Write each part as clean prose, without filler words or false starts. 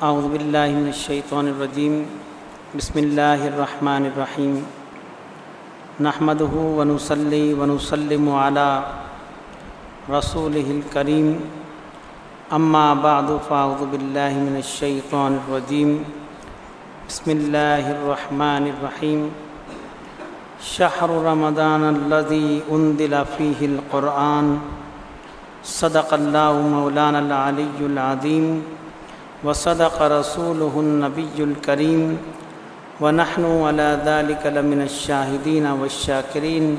اعوذ باللہ من الشیطان الرجیم بسم اللہ الرحمن الرحیم نحمدہ ونصلی ونسلم علی رسولہ الکریم اما بعد فاعوذ باللہ من الشیطان الرجیم بسم اللہ الرحمن الرحیم شہر رمضان الذی انزل فیہ القرآن صدق اللہ مولانا العلی العظیم وصدق رسولہ النبی الکریم ونحن علی ذلک لمن الشاہدین والشاکرین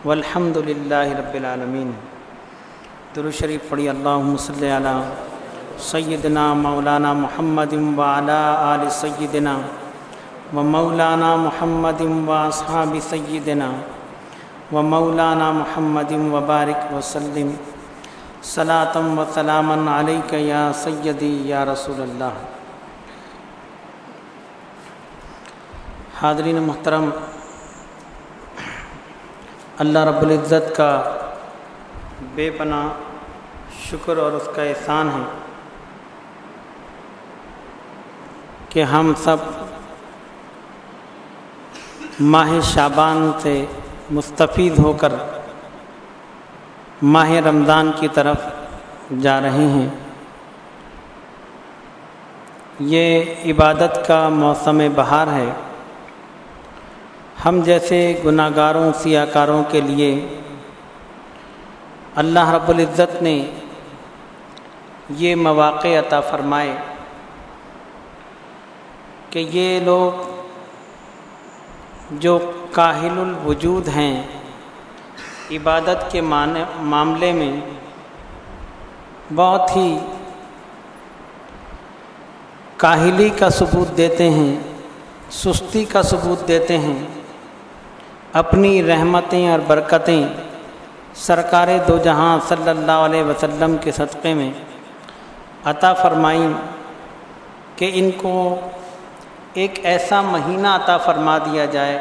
والحمد للہ رب العالمین۔ درود شریف پڑھی۔ اللہم صلی علی سیدنا مولانا محمد وعلی آل سیدنا ومولانا محمد واصحاب سیدنا ومولانا محمد وبارک وسلم صلاۃ و سلاما علیک یا سیدی یا رسول اللہ۔ حاضرین محترم، اللہ رب العزت کا بے پناہ شکر اور اس کا احسان ہے کہ ہم سب ماہ شعبان سے مستفید ہو کر ماہ رمضان کی طرف جا رہے ہیں۔ یہ عبادت کا موسم بہار ہے۔ ہم جیسے گناہ گاروں سیاہ کاروں کے لیے اللہ رب العزت نے یہ مواقع عطا فرمائے کہ یہ لوگ جو کاہل الوجود ہیں عبادت کے معاملے میں بہت ہی کاہلی کا ثبوت دیتے ہیں، سستی کا ثبوت دیتے ہیں، اپنی رحمتیں اور برکتیں سرکار دو جہاں صلی اللہ علیہ وسلم کے صدقے میں عطا فرمائیں کہ ان کو ایک ایسا مہینہ عطا فرما دیا جائے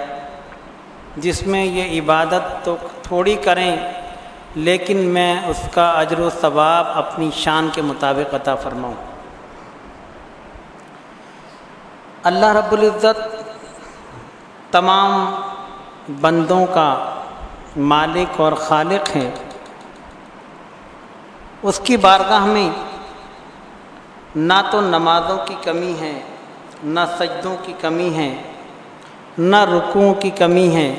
جس میں یہ عبادت تو تھوڑی کریں لیکن میں اس کا اجر و ثواب اپنی شان کے مطابق عطا فرماؤں۔ اللہ رب العزت تمام بندوں کا مالک اور خالق ہے۔ اس کی بارگاہ میں نہ تو نمازوں کی کمی ہے، نہ سجدوں کی کمی ہے، نہ رکوع کی کمی ہے،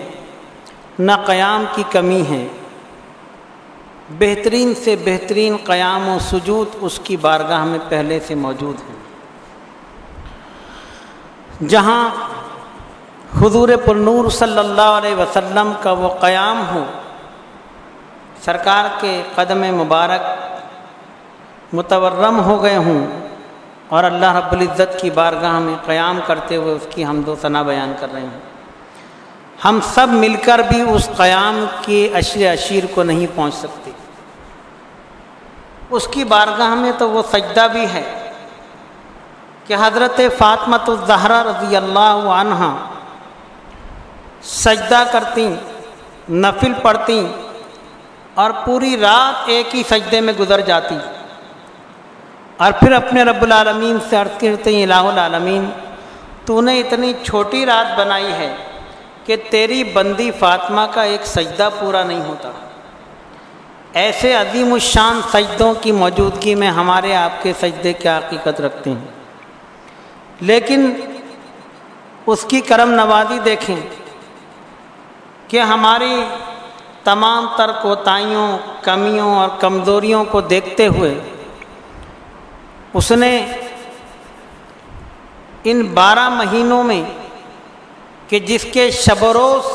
نہ قیام کی کمی ہے۔ بہترین سے بہترین قیام و سجود اس کی بارگاہ میں پہلے سے موجود ہے۔ جہاں حضور پرنور صلی اللہ علیہ وسلم کا وہ قیام ہو، سرکار کے قدم مبارک متورم ہو گئے ہوں اور اللہ رب العزت کی بارگاہ میں قیام کرتے ہوئے اس کی حمد و ثنا بیان کر رہے ہیں، ہم سب مل کر بھی اس قیام کے عشر عشیر کو نہیں پہنچ سکتے۔ اس کی بارگاہ میں تو وہ سجدہ بھی ہے کہ حضرت فاطمۃ الزہرا رضی اللہ عنہا سجدہ کرتیں، نفل پڑھتیں اور پوری رات ایک ہی سجدے میں گزر جاتی اور پھر اپنے رب العالمین سے عرض کرتے ہیں، الہ العالمین تو نے اتنی چھوٹی رات بنائی ہے کہ تیری بندی فاطمہ کا ایک سجدہ پورا نہیں ہوتا۔ ایسے عظیم الشان سجدوں کی موجودگی میں ہمارے آپ کے سجدے کیا حقیقت رکھتے ہیں، لیکن اس کی کرم نوازی دیکھیں کہ ہماری تمام تر کوتاہیوں، کمیوں اور کمزوریوں کو دیکھتے ہوئے اس نے ان 12 مہینوں میں کہ جس کے شب و روز،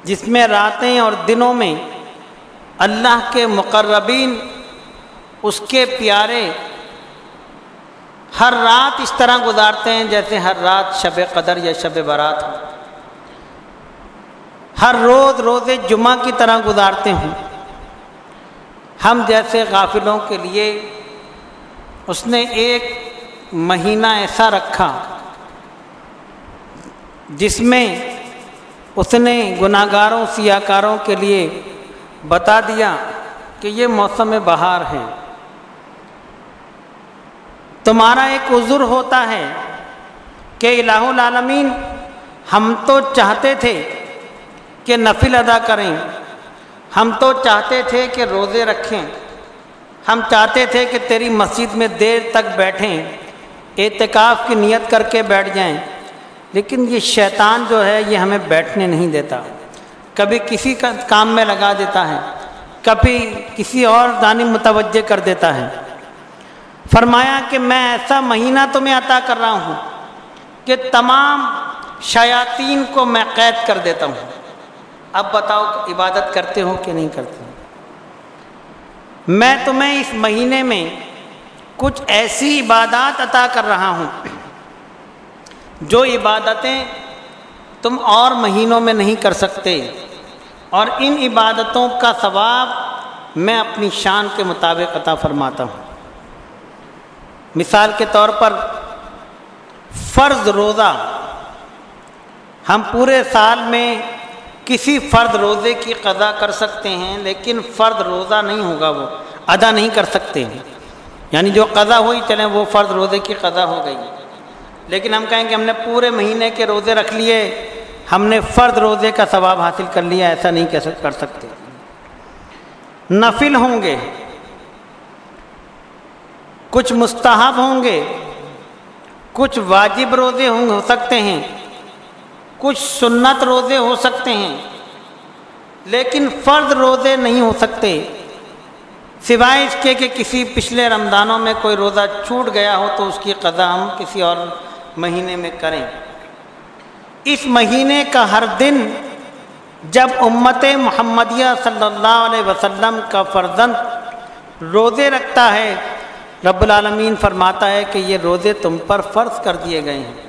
جس میں راتیں اور دنوں میں اللہ کے مقربین، اس کے پیارے ہر رات اس طرح گزارتے ہیں جیسے ہر رات شب قدر یا شب برات ہو، ہر روز روز جمعہ کی طرح گزارتے ہوں۔ ہم جیسے غافلوں کے لیے اس نے ایک مہینہ ایسا رکھا جس میں اس نے گناہ گاروں سیاہ کاروں کے لیے بتا دیا کہ یہ موسم بہار ہے، تمہارا ایک عذر ہوتا ہے کہ الہ العالمین ہم تو چاہتے تھے کہ نفل ادا کریں، ہم تو چاہتے تھے کہ روزے رکھیں، ہم چاہتے تھے کہ تیری مسجد میں دیر تک بیٹھیں، اعتکاف کی نیت کر کے بیٹھ جائیں، لیکن یہ شیطان جو ہے یہ ہمیں بیٹھنے نہیں دیتا، کبھی کسی کام میں لگا دیتا ہے، کبھی کسی اور جانب متوجہ کر دیتا ہے۔ فرمایا کہ میں ایسا مہینہ تمہیں عطا کر رہا ہوں کہ تمام شیاطین کو میں قید کر دیتا ہوں۔ اب بتاؤ عبادت کرتے ہو کہ نہیں کرتے ہو؟ میں تمہیں اس مہینے میں کچھ ایسی عبادات عطا کر رہا ہوں جو عبادتیں تم اور مہینوں میں نہیں کر سکتے، اور ان عبادتوں کا ثواب میں اپنی شان کے مطابق عطا فرماتا ہوں۔ مثال کے طور پر فرض روزہ، ہم پورے سال میں کسی فرض روزے کی قضا کر سکتے ہیں، لیکن فرض روزہ نہیں ہوگا، وہ ادا نہیں کر سکتے ہیں، یعنی جو قضا ہوئی چلیں وہ فرض روزے کی قضا ہو گئی، لیکن ہم کہیں کہ ہم نے پورے مہینے کے روزے رکھ لیے، ہم نے فرض روزے کا ثواب حاصل کر لیا، ایسا نہیں کر سکتے۔ نفل ہوں گے، کچھ مستحب ہوں گے، کچھ واجب روزے ہو سکتے ہیں، کچھ سنت روزے ہو سکتے ہیں، لیکن فرض روزے نہیں ہو سکتے، سوائے اس کے کہ کسی پچھلے رمضانوں میں کوئی روزہ چھوٹ گیا ہو تو اس کی قضا ہم کسی اور مہینے میں کریں۔ اس مہینے کا ہر دن جب امت محمدیہ صلی اللہ علیہ وسلم کا فرزند روزے رکھتا ہے، رب العالمین فرماتا ہے کہ یہ روزے تم پر فرض کر دیے گئے ہیں،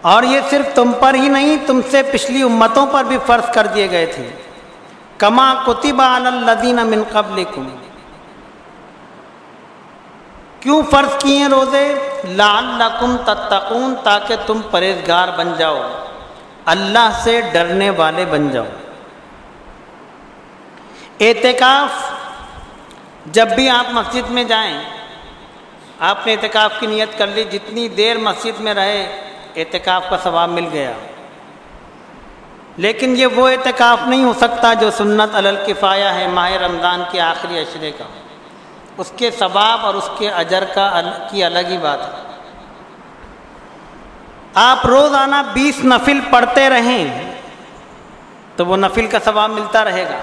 اور یہ صرف تم پر ہی نہیں، تم سے پچھلی امتوں پر بھی فرض کر دیے گئے تھے۔ کما کتب علی الذین من قبلکم، کیوں فرض کیے ہیں روزے؟ لعلکم تتقون، تاکہ تم پرہیزگار بن جاؤ، اللہ سے ڈرنے والے بن جاؤ۔ اعتکاف، جب بھی آپ مسجد میں جائیں، آپ نے اعتکاف کی نیت کر لی، جتنی دیر مسجد میں رہے اعتکاف کا ثواب مل گیا، لیکن یہ وہ اعتکاف نہیں ہو سکتا جو سنت علی الکفایہ ہے، ماہ رمضان کے آخری عشرے کا، اس کے ثواب اور اس کے اجر کی الگ ہی بات ہے۔ آپ روزانہ 20 نفل پڑھتے رہیں تو وہ نفل کا ثواب ملتا رہے گا،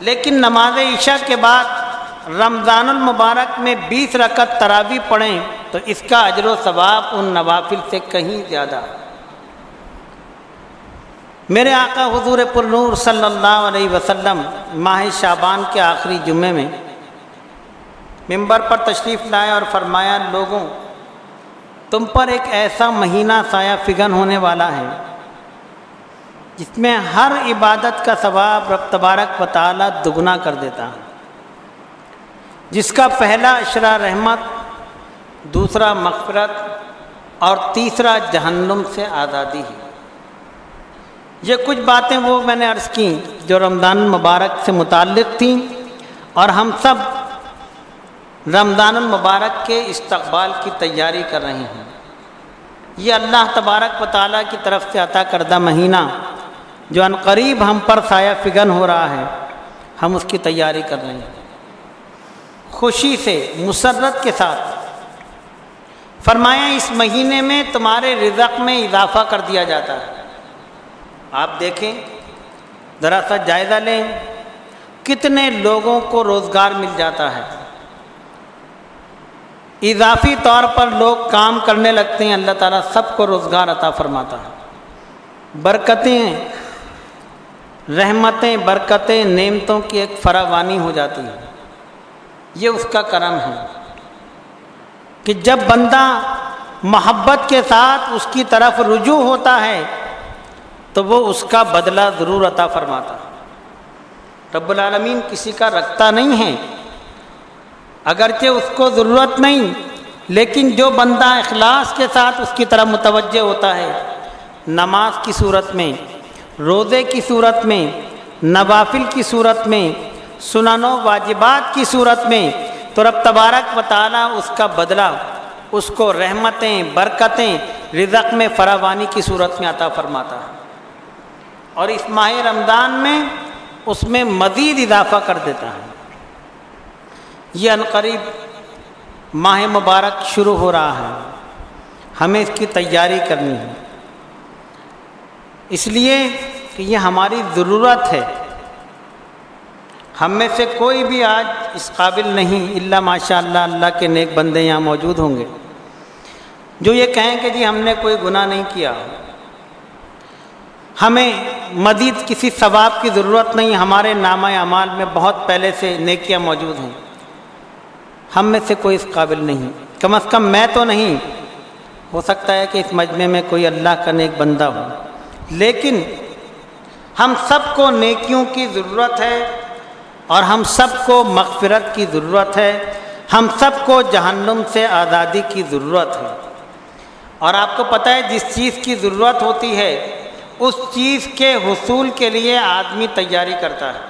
لیکن نماز عشاء کے بعد رمضان المبارک میں 20 رکعت تراویح پڑھیں تو اس کا اجر و ثواب ان نوافل سے کہیں زیادہ۔ میرے آقا حضور پرنور صلی اللہ علیہ وسلم ماہ شعبان کے آخری جمعے میں منبر پر تشریف لائے اور فرمایا، لوگوں تم پر ایک ایسا مہینہ سایہ فگن ہونے والا ہے جس میں ہر عبادت کا ثواب رب تبارک و تعالیٰ دگنا کر دیتا ہے، جس کا پہلا عشرہ رحمت، دوسرا مغفرت اور تیسرا جہنم سے آزادی ہے۔ یہ کچھ باتیں وہ میں نے عرض کیں جو رمضان المبارک سے متعلق تھیں، اور ہم سب رمضان المبارک کے استقبال کی تیاری کر رہے ہیں۔ یہ اللہ تبارک و تعالیٰ کی طرف سے عطا کردہ مہینہ جو عنقریب ہم پر سایہ فگن ہو رہا ہے، ہم اس کی تیاری کر رہے ہیں، خوشی سے، مسرت کے ساتھ۔ فرمایا اس مہینے میں تمہارے رزق میں اضافہ کر دیا جاتا ہے۔ آپ دیکھیں، ذرا سا جائزہ لیں، کتنے لوگوں کو روزگار مل جاتا ہے، اضافی طور پر لوگ کام کرنے لگتے ہیں، اللہ تعالیٰ سب کو روزگار عطا فرماتا ہے۔ برکتیں، رحمتیں، برکتیں، نعمتوں کی ایک فراوانی ہو جاتی ہے۔ یہ اس کا کرم ہے کہ جب بندہ محبت کے ساتھ اس کی طرف رجوع ہوتا ہے تو وہ اس کا بدلہ ضرور عطا فرماتا ہے۔ رب العالمین کسی کا رکھتا نہیں ہے، اگرچہ اس کو ضرورت نہیں، لیکن جو بندہ اخلاص کے ساتھ اس کی طرف متوجہ ہوتا ہے، نماز کی صورت میں، روزے کی صورت میں، نوافل کی صورت میں، سننوں واجبات کی صورت میں، تو رب تبارک و تعالیٰ اس کا بدلہ اس کو رحمتیں، برکتیں، رزق میں فراوانی کی صورت میں عطا فرماتا ہے، اور اس ماہ رمضان میں اس میں مزید اضافہ کر دیتا ہے۔ یہ عنقریب ماہ مبارک شروع ہو رہا ہے، ہمیں اس کی تیاری کرنی ہے، اس لیے کہ یہ ہماری ضرورت ہے۔ ہم میں سے کوئی بھی آج اس قابل نہیں الا ماشاء اللہ، اللہ کے نیک بندے یہاں موجود ہوں گے، جو یہ کہیں کہ جی ہم نے کوئی گناہ نہیں کیا، ہمیں مزید کسی ثواب کی ضرورت نہیں، ہمارے نامہ اعمال میں بہت پہلے سے نیکیاں موجود ہیں۔ ہم میں سے کوئی اس قابل نہیں، کم از کم میں تو نہیں، ہو سکتا ہے کہ اس مجمع میں کوئی اللہ کا نیک بندہ ہو، لیکن ہم سب کو نیکیوں کی ضرورت ہے، اور ہم سب کو مغفرت کی ضرورت ہے، ہم سب کو جہنم سے آزادی کی ضرورت ہے۔ اور آپ کو پتہ ہے جس چیز کی ضرورت ہوتی ہے اس چیز کے حصول کے لیے آدمی تیاری کرتا ہے،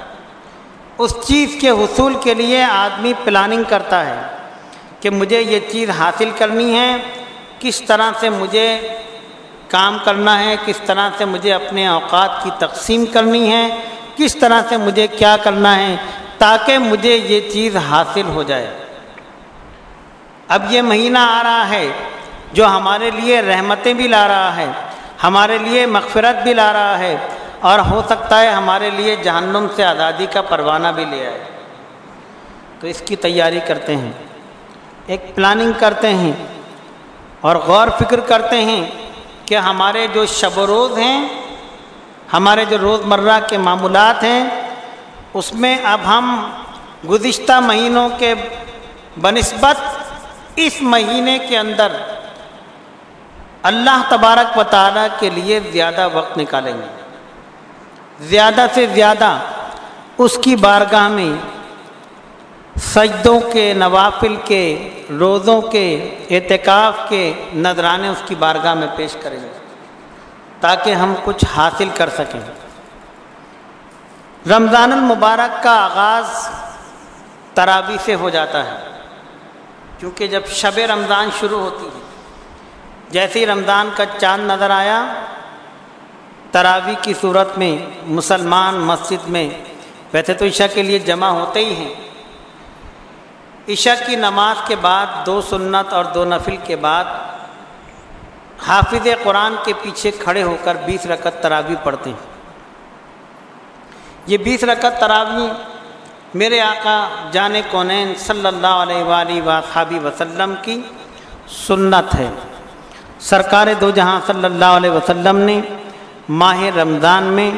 اس چیز کے حصول کے لیے آدمی پلاننگ کرتا ہے کہ مجھے یہ چیز حاصل کرنی ہے، کس طرح سے مجھے کام کرنا ہے، کس طرح سے مجھے اپنے اوقات کی تقسیم کرنی ہے، کس طرح سے مجھے کیا کرنا ہے تاکہ مجھے یہ چیز حاصل ہو جائے۔ اب یہ مہینہ آ رہا ہے جو ہمارے لیے رحمتیں بھی لا رہا ہے، ہمارے لیے مغفرت بھی لا رہا ہے، اور ہو سکتا ہے ہمارے لیے جہنم سے آزادی کا پروانہ بھی لے آئے۔ تو اس کی تیاری کرتے ہیں، ایک پلاننگ کرتے ہیں، اور غور فکر کرتے ہیں کہ ہمارے جو شب و روز ہیں، ہمارے جو روزمرہ کے معمولات ہیں، اس میں اب ہم گزشتہ مہینوں کے بنسبت اس مہینے کے اندر اللہ تبارک و تعالیٰ کے لیے زیادہ وقت نکالیں گے، زیادہ سے زیادہ اس کی بارگاہ میں سجدوں کے، نوافل کے، روزوں کے، اعتکاف کے نذرانے اس کی بارگاہ میں پیش کریں گے تاکہ ہم کچھ حاصل کر سکیں۔ رمضان المبارک کا آغاز تراویح سے ہو جاتا ہے، کیونکہ جب شب رمضان شروع ہوتی ہے، جیسے ہی رمضان کا چاند نظر آیا، تراویح کی صورت میں مسلمان مسجد میں ویسے تو عشاء کے لیے جمع ہوتے ہی ہیں، عشاء کی نماز کے بعد 2 سنت اور 2 نفل کے بعد حافظ قرآن کے پیچھے کھڑے ہو کر 20 رکعت تراویح پڑھتے ہیں۔ یہ 20 رکعت تراویح میرے آقا جان کونین صلی اللہ علیہ وآلہ وآلہ وسلم کی سنت ہے۔ سرکار دو جہاں صلی اللہ علیہ وسلم نے ماہ رمضان میں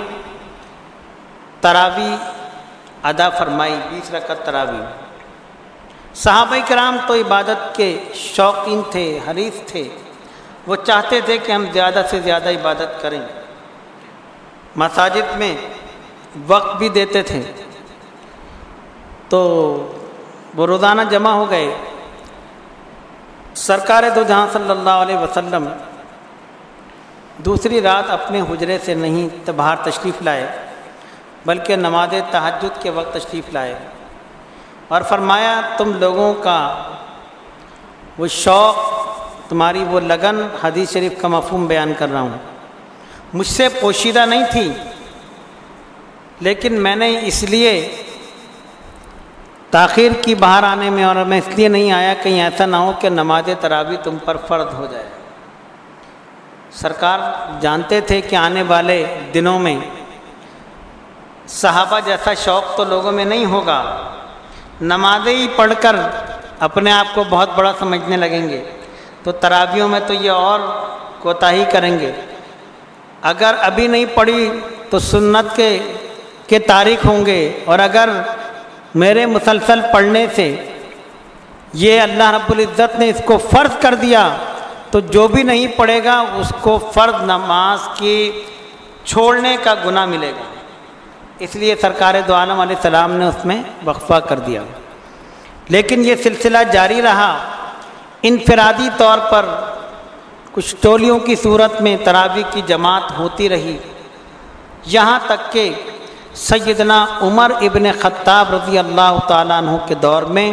تراویح ادا فرمائی، 20 رکعت تراویح۔ صحابہ کرام تو عبادت کے شوقین تھے، حریص تھے، وہ چاہتے تھے کہ ہم زیادہ سے زیادہ عبادت کریں، مساجد میں وقت بھی دیتے تھے، تو وہ روزانہ جمع ہو گئے۔ سرکار دو جہاں صلی اللہ علیہ وسلم دوسری رات اپنے حجرے سے نہیں باہر تشریف لائے، بلکہ نماز تہجد کے وقت تشریف لائے، اور فرمایا تم لوگوں کا وہ شوق، تمہاری وہ لگن، حدیث شریف کا مفہوم بیان کر رہا ہوں، مجھ سے پوشیدہ نہیں تھی، لیکن میں نے اس لیے تاخیر کی باہر آنے میں، اور میں اس لیے نہیں آیا کہیں ایسا نہ ہو کہ نماز تراویح تم پر فرض ہو جائے۔ سرکار جانتے تھے کہ آنے والے دنوں میں صحابہ جیسا شوق تو لوگوں میں نہیں ہوگا، نمازیں ہی پڑھ کر اپنے آپ کو بہت بڑا سمجھنے لگیں گے، تو تراویحوں میں تو یہ اور کوتاہی کریں گے، اگر ابھی نہیں پڑھی تو سنت کے تاریخ ہوں گے، اور اگر میرے مسلسل پڑھنے سے یہ اللہ رب العزت نے اس کو فرض کر دیا تو جو بھی نہیں پڑھے گا اس کو فرض نماز کی چھوڑنے کا گناہ ملے گا، اس لیے سرکار دو عالم علیہ السلام نے اس میں وقفہ کر دیا۔ لیکن یہ سلسلہ جاری رہا، انفرادی طور پر کچھ ٹولیوں کی صورت میں تراویح کی جماعت ہوتی رہی، یہاں تک کہ سیدنا عمر ابن خطاب رضی اللہ تعالیٰ عنہ کے دور میں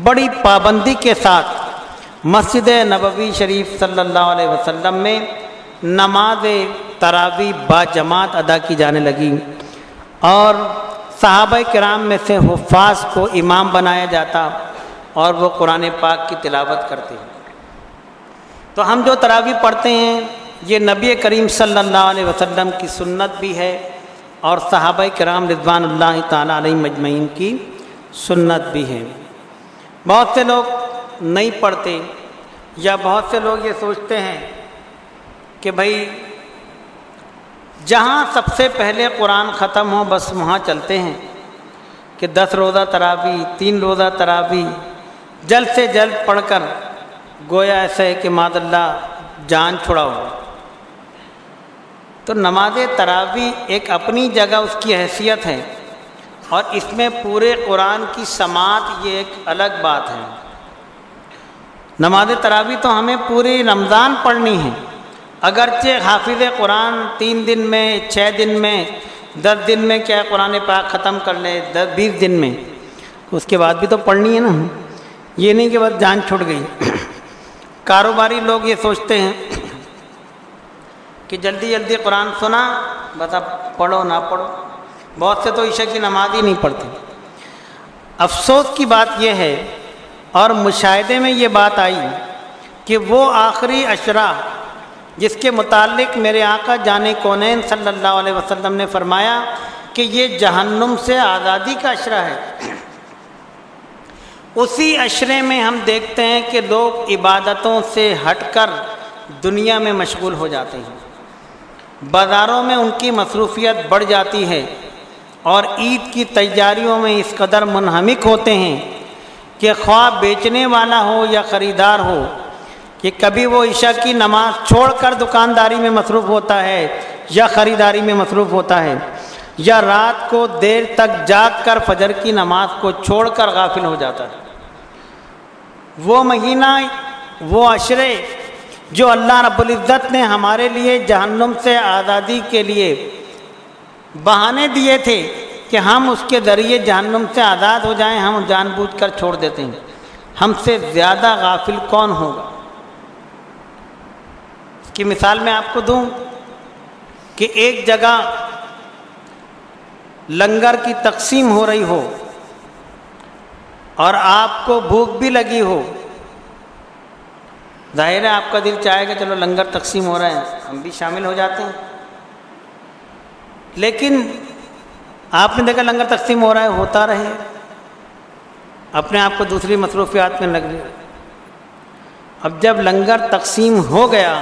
بڑی پابندی کے ساتھ مسجد نبوی شریف صلی اللہ علیہ وسلم میں نماز تراویح باجماعت ادا کی جانے لگی، اور صحابہ کرام میں سے حفاظ کو امام بنایا جاتا اور وہ قرآن پاک کی تلاوت کرتے ہیں۔ تو ہم جو تراویح پڑھتے ہیں یہ نبی کریم صلی اللہ علیہ وسلم کی سنت بھی ہے اور صحابہ کرام رضوان اللہ تعالیٰ علیہ مجمعین کی سنت بھی ہے۔ بہت سے لوگ نہیں پڑھتے، یا بہت سے لوگ یہ سوچتے ہیں کہ بھائی جہاں سب سے پہلے قرآن ختم ہو بس وہاں چلتے ہیں، کہ 10 روزہ تراویح 3 روزہ تراویح جلد سے جلد پڑھ کر گویا ایسا ہے کہ معاذ اللہ جان چھڑا ہو۔ تو نماز تراویح ایک اپنی جگہ اس کی حیثیت ہے، اور اس میں پورے قرآن کی سماعت یہ ایک الگ بات ہے۔ نماز تراویح تو ہمیں پوری رمضان پڑھنی ہے، اگرچہ حافظ قرآن 3 دن میں 6 دن میں 10 دن میں کیا قرآن پاک ختم کر لے 20 دن میں، اس کے بعد بھی تو پڑھنی ہے نا، یہ نہیں کہ بس جان چھوٹ گئی۔ کاروباری لوگ یہ سوچتے ہیں کہ جلدی جلدی قرآن سنا بس اب پڑھو نہ پڑھو، بہت سے تو عشاء کی نماز ہی نہیں پڑھتے۔ افسوس کی بات یہ ہے اور مشاہدے میں یہ بات آئی کہ وہ آخری عشرہ جس کے متعلق میرے آقا جان کونین صلی اللہ علیہ وسلم نے فرمایا کہ یہ جہنم سے آزادی کا عشرہ ہے، اسی عشرے میں ہم دیکھتے ہیں کہ لوگ عبادتوں سے ہٹ کر دنیا میں مشغول ہو جاتے ہیں، بازاروں میں ان کی مصروفیت بڑھ جاتی ہے، اور عید کی تیاریوں میں اس قدر منہمک ہوتے ہیں کہ خواہ بیچنے والا ہو یا خریدار ہو، کہ کبھی وہ عشاء کی نماز چھوڑ کر دکانداری میں مصروف ہوتا ہے یا خریداری میں مصروف ہوتا ہے، یا رات کو دیر تک جاگ کر فجر کی نماز کو چھوڑ کر غافل ہو جاتا ہے۔ وہ مہینہ، وہ عشرے جو اللہ رب العزت نے ہمارے لیے جہنم سے آزادی کے لیے بہانے دیے تھے کہ ہم اس کے ذریعے جہنم سے آزاد ہو جائیں، ہم جان بوجھ کر چھوڑ دیتے ہیں۔ ہم سے زیادہ غافل کون ہوگا؟ اس کی مثال میں آپ کو دوں کہ ایک جگہ لنگر کی تقسیم ہو رہی ہو اور آپ کو بھوک بھی لگی ہو، ظاہر ہے آپ کا دل چاہے گا چلو لنگر تقسیم ہو رہا ہے ہم بھی شامل ہو جاتے ہیں، لیکن آپ نے دیکھا لنگر تقسیم ہو رہا ہے، ہوتا رہے، اپنے آپ کو دوسری مصروفیات میں لگ رہے۔ اب جب لنگر تقسیم ہو گیا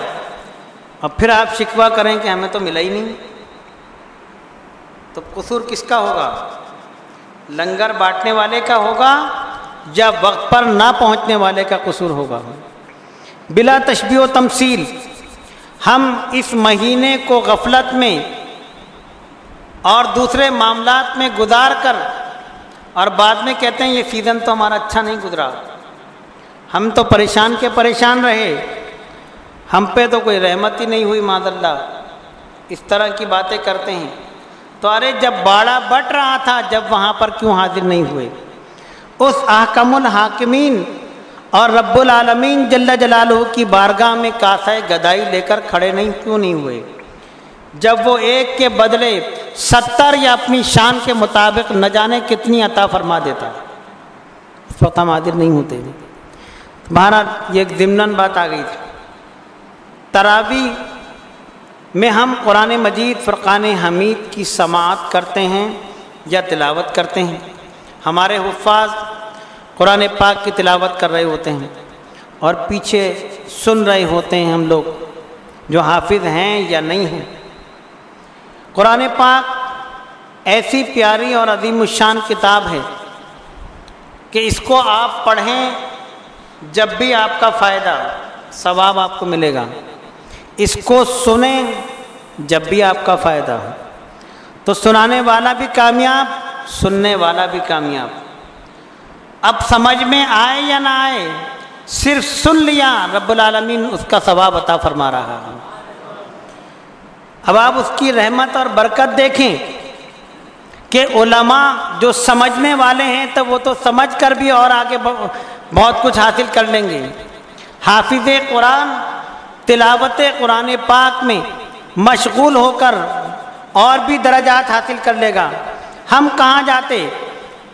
اب پھر آپ شکوہ کریں کہ ہمیں تو ملا ہی نہیں، تو قصور کس کا ہوگا؟ لنگر بانٹنے والے کا ہوگا یا وقت پر نہ پہنچنے والے کا قصور ہوگا؟ بلا تشبیہ و تمثیل ہم اس مہینے کو غفلت میں اور دوسرے معاملات میں گزار کر اور بعد میں کہتے ہیں یہ سیزن تو ہمارا اچھا نہیں گزرا، ہم تو پریشان کے پریشان رہے، ہم پہ تو کوئی رحمت ہی نہیں ہوئی معاذ اللہ، اس طرح کی باتیں کرتے ہیں۔ تو ارے جب باڑا بٹ رہا تھا جب وہاں پر کیوں حاضر نہیں ہوئے؟ اس احکم الحاکمین اور رب العالمین جل جلالہ کی بارگاہ میں کاسہ گدائی لے کر کھڑے کیوں نہیں ہوئے؟ جب وہ ایک کے بدلے 70 یا اپنی شان کے مطابق نہ جانے کتنی عطا فرما دیتا، اس وقت ہم حاضر نہیں ہوتے۔ بہرحال یہ ایک ضمناً بات آ گئی تھی۔ تراویح میں ہم قرآن مجید فرقان حمید کی سماعت کرتے ہیں یا تلاوت کرتے ہیں، ہمارے حفاظ قرآن پاک کی تلاوت کر رہے ہوتے ہیں اور پیچھے سن رہے ہوتے ہیں ہم لوگ جو حافظ ہیں یا نہیں ہیں۔ قرآن پاک ایسی پیاری اور عظیم الشان کتاب ہے کہ اس کو آپ پڑھیں جب بھی آپ کا فائدہ ثواب آپ کو ملے گا، اس کو سنیں جب بھی آپ کا فائدہ ہو، تو سنانے والا بھی کامیاب، سننے والا بھی کامیاب۔ اب سمجھ میں آئے یا نہ آئے، صرف سن لیا رب العالمین اس کا ثواب عطا فرما رہا ہے۔ اب آپ اس کی رحمت اور برکت دیکھیں کہ علماء جو سمجھنے والے ہیں تو وہ تو سمجھ کر بھی اور آگے بہت کچھ حاصل کر لیں گے۔ حافظ قرآن تلاوت قرآن پاک میں مشغول ہو کر اور بھی درجات حاصل کر لے گا۔ ہم کہاں جاتے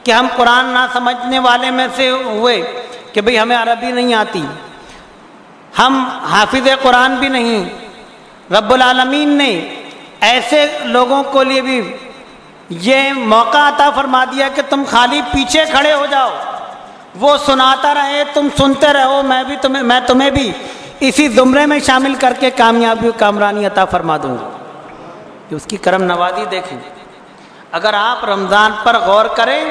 کہ ہم قرآن نہ سمجھنے والے میں سے ہوئے کہ بھئی ہمیں عربی نہیں آتی، ہم حافظ قرآن بھی نہیں۔ رب العالمین نے ایسے لوگوں کو لیے بھی یہ موقع عطا فرما دیا کہ تم خالی پیچھے کھڑے ہو جاؤ، وہ سناتا رہے، تم سنتے رہو، میں تمہیں بھی اسی زمرے میں شامل کر کے کامیابی و کامرانی عطا فرما دوں گا۔ کہ اس کی کرم نوازی دیکھیں۔ اگر آپ رمضان پر غور کریں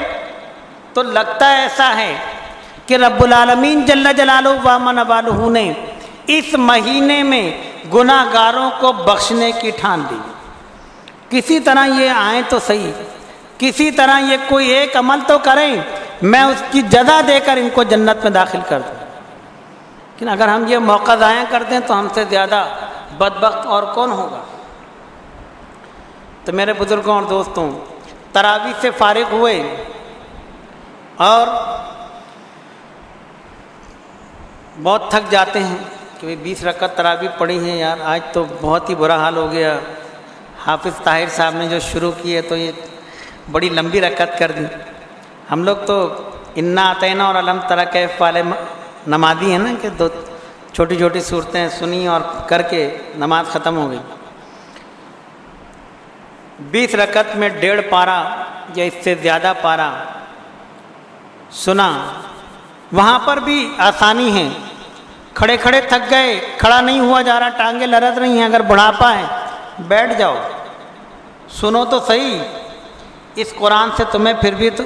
تو لگتا ایسا ہے کہ رب العالمین جل جلالہ و من والہ نے اس مہینے میں گناہ گاروں کو بخشنے کی ٹھان لی۔ کسی طرح یہ آئیں تو صحیح، کسی طرح یہ کوئی ایک عمل تو کریں، میں اس کی جزا دے کر ان کو جنت میں داخل کر دوں۔ لیکن اگر ہم یہ موقع ضائع کر دیں تو ہم سے زیادہ بدبخت اور کون ہوگا؟ تو میرے بزرگوں اور دوستوں، تراویح سے فارغ ہوئے اور بہت تھک جاتے ہیں کہ 20 رکعت تراویح پڑھی ہیں یار، آج تو بہت ہی برا حال ہو گیا۔ حافظ طاہر صاحب نے جو شروع کی ہے تو یہ بڑی لمبی رکعت کر دی۔ ہم لوگ تو انا اعطینا اور الم تری کیف والے نمازی ہیں نا، کہ دو چھوٹی چھوٹی صورتیں سنی اور کر کے نماز ختم ہو گئی۔ 20 رکعت میں 1.5 پارہ یا اس سے زیادہ پارہ سنا، وہاں پر بھی آسانی ہے۔ کھڑے کھڑے تھک گئے، کھڑا نہیں ہوا جا رہا، ٹانگیں لرز رہی ہیں، اگر بڑھاپا ہے بیٹھ جاؤ، سنو تو صحیح۔ اس قرآن سے تمہیں پھر بھی تو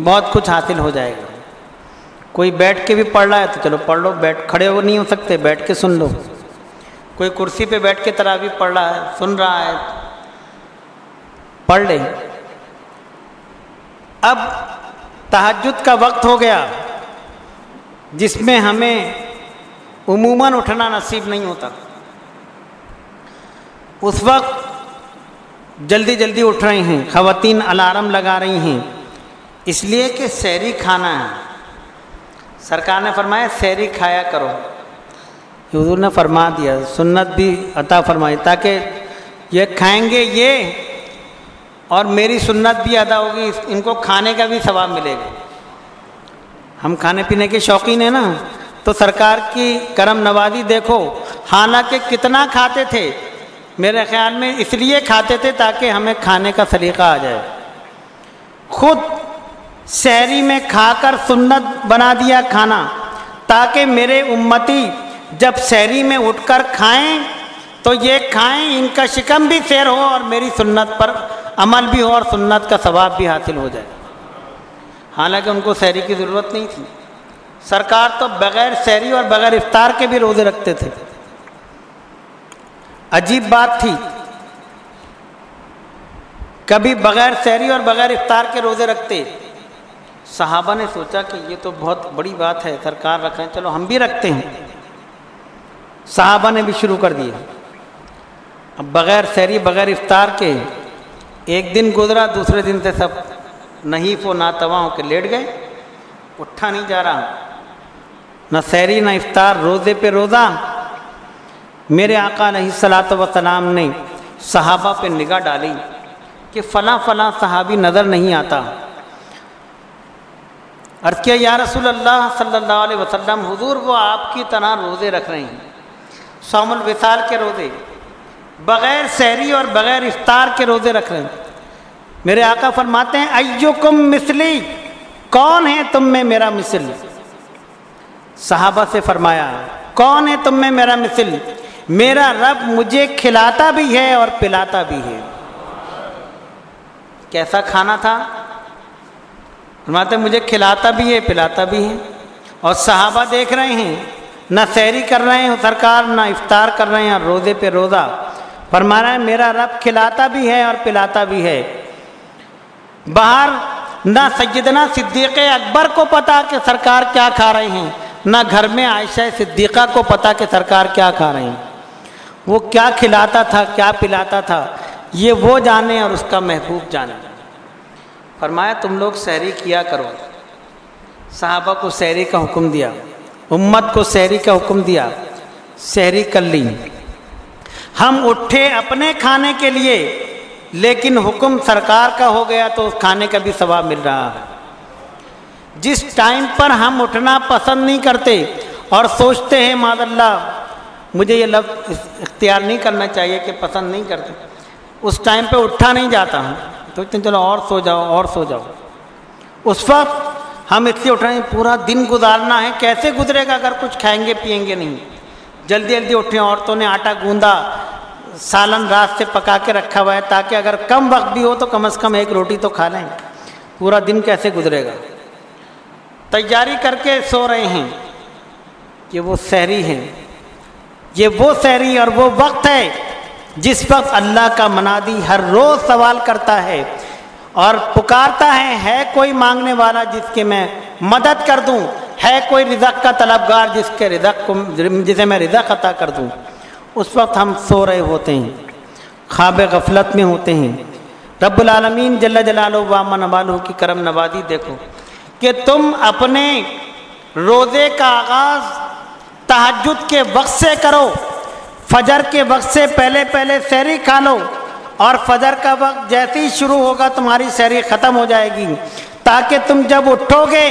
بہت کچھ حاصل ہو جائے گا۔ کوئی بیٹھ کے بھی پڑھ رہا ہے تو چلو پڑھ لو، کھڑے ہو نہیں ہو سکتے بیٹھ کے سن لو۔ کوئی کرسی پہ بیٹھ کے تراویح پڑھ رہا ہے، سن رہا ہے، پڑھ لے۔ اب تہجد کا وقت ہو گیا جس میں ہمیں عموماً اٹھنا نصیب نہیں ہوتا۔ اس وقت جلدی جلدی اٹھ رہے ہیں، خواتین الارم لگا رہی ہیں، اس لیے کہ سحری کھانا ہے۔ سرکار نے فرمایا سحری کھایا کرو، حضور نے فرما دیا، سنت بھی عطا فرمائی تاکہ یہ کھائیں گے یہ اور میری سنت بھی ادا ہوگی، ان کو کھانے کا بھی ثواب ملے گا۔ ہم کھانے پینے کے شوقین ہیں نا، تو سرکار کی کرم نوازی دیکھو، حالانکہ کتنا کھاتے تھے، میرے خیال میں اس لیے کھاتے تھے تاکہ ہمیں کھانے کا سلیقہ آ جائے۔ خود سحری میں کھا کر سنت بنا دیا کھانا، تاکہ میرے امتی جب سحری میں اٹھ کر کھائیں تو یہ کھائیں، ان کا شکم بھی سیر ہو اور میری سنت پر عمل بھی ہو اور سنت کا ثواب بھی حاصل ہو جائے۔ حالانکہ ان کو سحری کی ضرورت نہیں تھی، سرکار تو بغیر سحری اور بغیر افطار کے بھی روزے رکھتے تھے۔ عجیب بات تھی، کبھی بغیر سحری اور بغیر افطار کے روزے رکھتے۔ صحابہ نے سوچا کہ یہ تو بہت بڑی بات ہے، سرکار رکھ رہے ہیں، چلو ہم بھی رکھتے ہیں۔ صحابہ نے بھی شروع کر دیا۔ اب بغیر سحری بغیر افطار کے ایک دن گزرا، دوسرے دن سے سب نحیف و ناتواں ہو کے لیٹ گئے، اٹھا نہیں جا رہا، نہ سحری نہ افطار، روزے پہ روزہ۔ میرے آقا علیہ الصلوۃ والسلام نے صحابہ پہ نگاہ ڈالی کہ فلاں فلاں صحابی نظر نہیں آتا۔ عرض کیا یا رسول اللہ صلی اللہ علیہ وسلم، حضور وہ آپ کی طرح روزے رکھ رہے ہیں، صوم الوصال کے روزے، بغیر سحری اور بغیر افطار کے روزے رکھ رہے ہیں۔ میرے آقا فرماتے ہیں ایکم مثلی، کون ہے تم میں میرا مثل؟ صحابہ سے فرمایا کون ہے تم میں میرا مثل؟ میرا رب مجھے کھلاتا بھی ہے اور پلاتا بھی ہے۔ کیسا کھانا تھا؟ فرماتے ہیں مجھے کھلاتا بھی ہے پلاتا بھی ہے۔ اور صحابہ دیکھ رہے ہیں، نہ سحری کر رہے ہیں سرکار، نہ افطار کر رہے ہیں، اور روزے پہ روزہ۔ فرما رہا ہے میرا رب کھلاتا بھی ہے اور پلاتا بھی ہے۔ باہر نہ سیدنا صدیق اکبر کو پتا کہ سرکار کیا کھا رہے ہیں، نہ گھر میں عائشہ صدیقہ کو پتا کہ سرکار کیا کھا رہے ہیں۔ وہ کیا کھلاتا تھا، کیا پلاتا تھا، یہ وہ جانے اور اس کا محبوب جانے۔ فرمایا تم لوگ سحری کیا کرو، صحابہ کو سحری کا حکم دیا، امت کو سحری کا حکم دیا، سحری کر لی۔ ہم اٹھے اپنے کھانے کے لیے، لیکن حکم سرکار کا ہو گیا تو اس کھانے کا بھی ثواب مل رہا ہے۔ جس ٹائم پر ہم اٹھنا پسند نہیں کرتے اور سوچتے ہیں معاذ اللہ، مجھے یہ لفظ اختیار نہیں کرنا چاہیے کہ پسند نہیں کرتے، اس ٹائم پہ اٹھا نہیں جاتا ہوں تو چلو اور سو جاؤ اور سو جاؤ، اس وقت ہم اس لیے اٹھ رہے ہیں پورا دن گزارنا ہے، کیسے گزرے گا اگر کچھ کھائیں گے پئیں گے نہیں۔ جلدی جلدی اٹھیں، عورتوں نے آٹا گوندا، سالن رات سے پکا کے رکھا ہوا ہے تاکہ اگر کم وقت بھی ہو تو کم از کم ایک روٹی تو کھا لیں، پورا دن کیسے گزرے گا۔ تیاری کر کے سو رہے ہیں کہ وہ سحری ہے، یہ وہ سحری اور وہ وقت ہے جس وقت اللہ کا منادی ہر روز سوال کرتا ہے اور پکارتا ہے کوئی مانگنے والا جس کے میں مدد کر دوں، ہے کوئی رزق کا طلبگار جسے میں رزق عطا کر دوں۔ اس وقت ہم سو رہے ہوتے ہیں، خواب غفلت میں ہوتے ہیں۔ رب العالمین جل جلالہ و عظم نوالہ کی کرم نوازی دیکھو کہ تم اپنے روزے کا آغاز تہجد کے وقت سے کرو، فجر کے وقت سے پہلے پہلے سحری کھا لو، اور فجر کا وقت جیسے ہی شروع ہوگا تمہاری سحری ختم ہو جائے گی، تاکہ تم جب اٹھو گے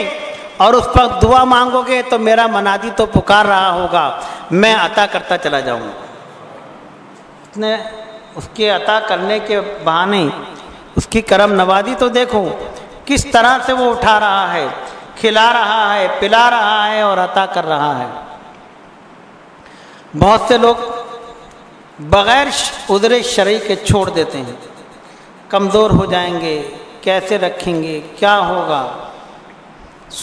اور اس وقت دعا مانگو گے تو میرا منادی تو پکار رہا ہوگا، میں عطا کرتا چلا جاؤں گا۔ اس کے عطا کرنے کے بہانے اس کی کرم نوازی تو دیکھو کس طرح سے وہ اٹھا رہا ہے، کھلا رہا ہے، پلا رہا ہے اور عطا کر رہا ہے۔ بہت سے لوگ بغیر عذر شرعی کے چھوڑ دیتے ہیں، کمزور ہو جائیں گے، کیسے رکھیں گے، کیا ہوگا،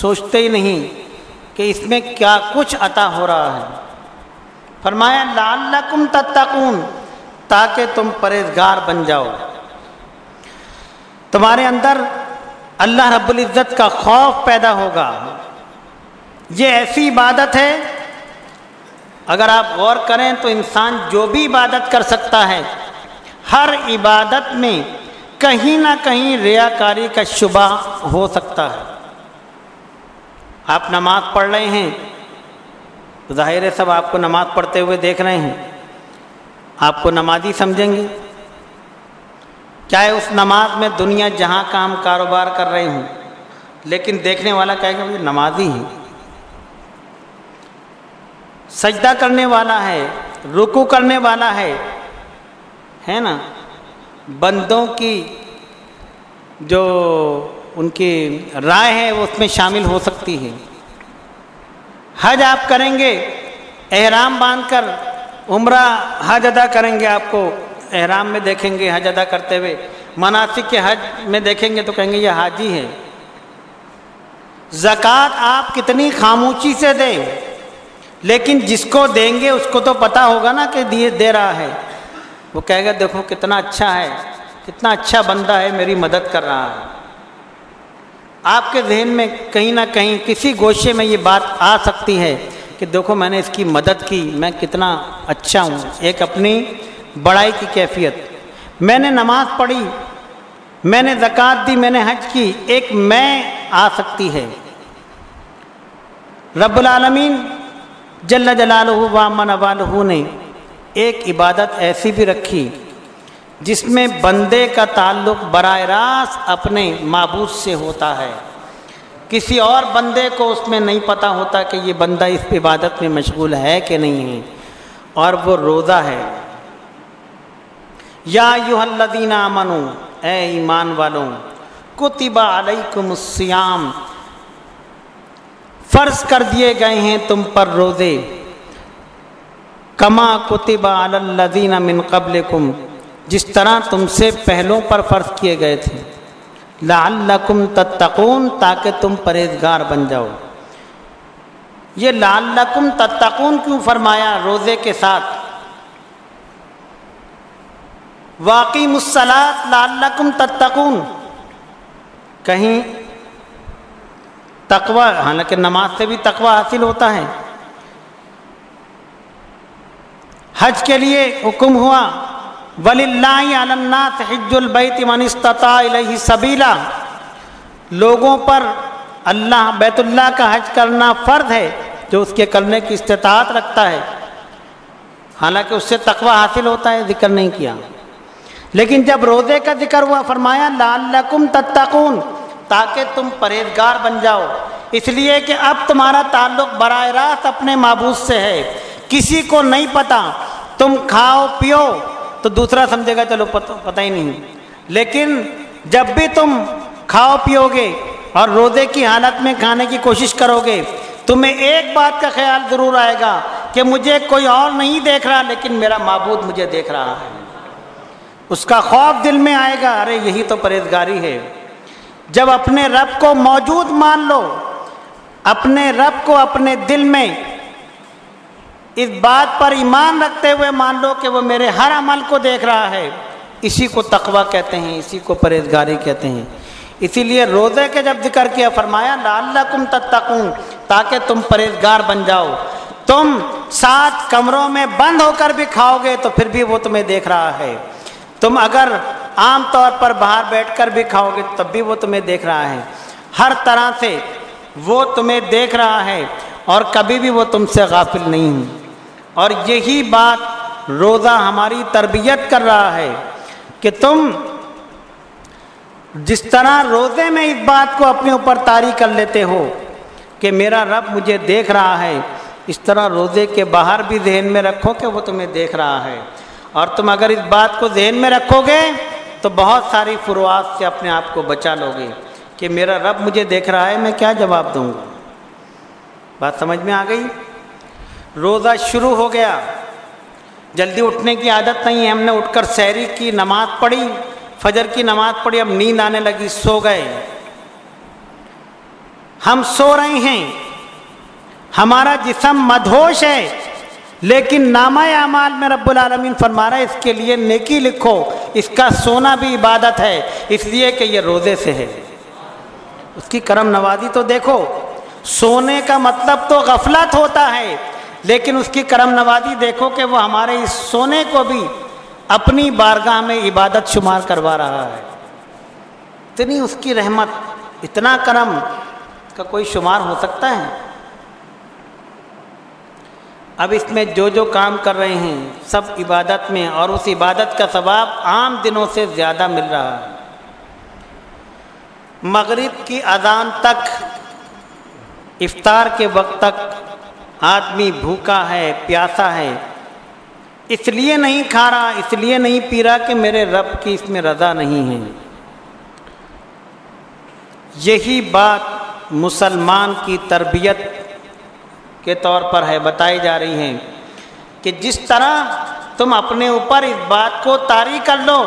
سوچتے ہی نہیں کہ اس میں کیا کچھ عطا ہو رہا ہے۔ فرمایا لعلکم تتقون، تاکہ تم پرہیزگار بن جاؤ، تمہارے اندر اللہ رب العزت کا خوف پیدا ہوگا۔ یہ ایسی عبادت ہے، اگر آپ غور کریں تو انسان جو بھی عبادت کر سکتا ہے، ہر عبادت میں کہیں نہ کہیں ریاکاری کا شبہ ہو سکتا ہے۔ آپ نماز پڑھ رہے ہیں، ظاہر ہے سب آپ کو نماز پڑھتے ہوئے دیکھ رہے ہیں، آپ کو نمازی سمجھیں گے، چاہے اس نماز میں دنیا جہاں کا ہم کاروبار کر رہے ہوں، لیکن دیکھنے والا کہے گا یہ نمازی ہے، سجدہ کرنے والا ہے، رکوع کرنے والا ہے نا۔ بندوں کی جو ان کی رائے ہے وہ اس میں شامل ہو سکتی ہے۔ حج آپ کریں گے، احرام باندھ کر عمرہ حج ادا کریں گے، آپ کو احرام میں دیکھیں گے حج ادا کرتے ہوئے، مناسک کے حج میں دیکھیں گے تو کہیں گے یہ حاجی ہے۔ زکوٰۃ آپ کتنی خاموشی سے دیں، لیکن جس کو دیں گے اس کو تو پتہ ہوگا نا کہ دے رہا ہے، وہ کہے گا دیکھو کتنا اچھا ہے، کتنا اچھا بندہ ہے، میری مدد کر رہا ہے۔ آپ کے ذہن میں کہیں نہ کہیں کسی گوشے میں یہ بات آ سکتی ہے کہ دیکھو میں نے اس کی مدد کی، میں کتنا اچھا ہوں، ایک اپنی بڑائی کی کیفیت۔ میں نے نماز پڑھی، میں نے زکوٰۃ دی، میں نے حج کی، ایک میں آ سکتی ہے۔ رب العالمین جل جلالہ و عظم نوالہ نے ایک عبادت ایسی بھی رکھی جس میں بندے کا تعلق براہ راست اپنے معبود سے ہوتا ہے، کسی اور بندے کو اس میں نہیں پتہ ہوتا کہ یہ بندہ اس عبادت میں مشغول ہے کہ نہیں ہے، اور وہ روزہ ہے۔ یا ایھا الذین آمنوا، اے ایمان والوں، کتب علیکم الصیام، فرض کر دیے گئے ہیں تم پر روزے، کما کتب علی الذین من قبلکم، جس طرح تم سے پہلوں پر فرض کیے گئے تھے، لعلکم تتقون، تاکہ تم پرہیزگار بن جاؤ۔ یہ لعلکم تتقون کیوں فرمایا روزے کے ساتھ؟ واقیموا الصلاۃ لعلکم تتقون، کہیں تقوی، حالانکہ نماز سے بھی تقوی حاصل ہوتا ہے۔ حج کے لیے حکم ہوا وَلِلَّهِ عَلَى النَّاسِ حِجُّ الْبَيْتِ مَنِ اسْتَطَاعَ إِلَيْهِ سَبِيلًا، لوگوں پر اللہ بیت اللہ کا حج کرنا فرض ہے جو اس کے کرنے کی استطاعت رکھتا ہے، حالانکہ اس سے تقوی حاصل ہوتا ہے، ذکر نہیں کیا۔ لیکن جب روزے کا ذکر ہوا فرمایا لعلکم تتقون، تاکہ تم پرہیزگار بن جاؤ، اس لیے کہ اب تمہارا تعلق براہ راست اپنے معبود سے ہے، کسی کو نہیں پتہ، تم کھاؤ پیو تو دوسرا سمجھے گا چلو پتہ ہی نہیں، لیکن جب بھی تم کھاؤ پیو گے اور روزے کی حالت میں کھانے کی کوشش کرو گے، تمہیں ایک بات کا خیال ضرور آئے گا کہ مجھے کوئی اور نہیں دیکھ رہا لیکن میرا معبود مجھے دیکھ رہا ہے، اس کا خوف دل میں آئے گا، ارے یہی تو پرہیزگاری ہے۔ جب اپنے رب کو موجود مان لو، اپنے رب کو اپنے دل میں اس بات پر ایمان رکھتے ہوئے مان لو کہ وہ میرے ہر عمل کو دیکھ رہا ہے، اسی کو تقویٰ کہتے ہیں، اسی کو پرہیزگاری کہتے ہیں۔ اسی لیے روزے کے جب ذکر کیا فرمایا لعلکم تتقون، تاکہ تم پرہیزگار بن جاؤ۔ تم 7 کمروں میں بند ہو کر بھی کھاؤ گے تو پھر بھی وہ تمہیں دیکھ رہا ہے، تم اگر عام طور پر باہر بیٹھ کر بھی کھاؤ گے تب بھی وہ تمہیں دیکھ رہا ہے، ہر طرح سے وہ تمہیں دیکھ رہا ہے اور کبھی بھی وہ تم سے غافل نہیں ہے۔ اور یہی بات روزہ ہماری تربیت کر رہا ہے کہ تم جس طرح روزے میں اس بات کو اپنے اوپر طاری کر لیتے ہو کہ میرا رب مجھے دیکھ رہا ہے، اس طرح روزے کے باہر بھی ذہن میں رکھو کہ وہ تمہیں دیکھ رہا ہے، اور تم اگر اس بات کو ذہن میں رکھو گے تو بہت ساری فروعات سے اپنے آپ کو بچا لو گے کہ میرا رب مجھے دیکھ رہا ہے، میں کیا جواب دوں گا۔ بات سمجھ میں آ گئی؟ روزہ شروع ہو گیا، جلدی اٹھنے کی عادت نہیں ہے، ہم نے اٹھ کر سحری کی نماز پڑھی، فجر کی نماز پڑھی، اب نیند آنے لگی، سو گئے۔ ہم سو رہے ہیں، ہمارا جسم مدہوش ہے، لیکن نامہ اعمال میں رب العالمین فرما رہا ہے اس کے لیے نیکی لکھو، اس کا سونا بھی عبادت ہے، اس لیے کہ یہ روزے سے ہے۔ اس کی کرم نوازی تو دیکھو، سونے کا مطلب تو غفلت ہوتا ہے، لیکن اس کی کرم نوازی دیکھو کہ وہ ہمارے اس سونے کو بھی اپنی بارگاہ میں عبادت شمار کروا رہا ہے۔ اتنی اس کی رحمت، اتنا کرم کا کوئی شمار ہو سکتا ہے؟ اب اس میں جو جو کام کر رہے ہیں سب عبادت میں، اور اس عبادت کا ثواب عام دنوں سے زیادہ مل رہا ہے۔ مغرب کی اذان تک، افطار کے وقت تک آدمی بھوکا ہے، پیاسا ہے، اس لیے نہیں کھا رہا، اس لیے نہیں پی رہا کہ میرے رب کی اس میں رضا نہیں ہے۔ یہی بات مسلمان کی تربیت کے طور پر ہے، بتائی جا رہی ہیں کہ جس طرح تم اپنے اوپر اس بات کو طاری کر لو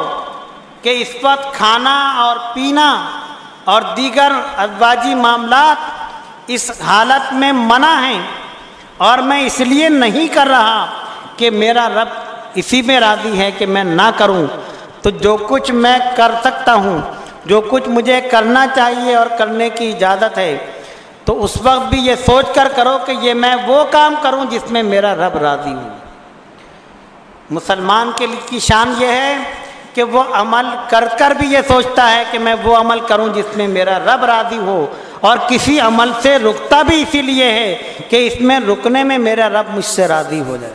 کہ اس وقت کھانا اور پینا اور دیگر ازواجی معاملات اس حالت میں منع ہیں، اور میں اس لیے نہیں کر رہا کہ میرا رب اسی میں راضی ہے کہ میں نہ کروں، تو جو کچھ میں کر سکتا ہوں، جو کچھ مجھے کرنا چاہیے اور کرنے کی اجازت ہے، تو اس وقت بھی یہ سوچ کر کرو کہ یہ میں وہ کام کروں جس میں میرا رب راضی ہو۔ مسلمان کے لیے کی شان یہ ہے کہ وہ عمل کر کر بھی یہ سوچتا ہے کہ میں وہ عمل کروں جس میں میرا رب راضی ہو، اور کسی عمل سے رکتا بھی اسی لیے ہے کہ اس میں رکنے میں میرا رب مجھ سے راضی ہو جائے،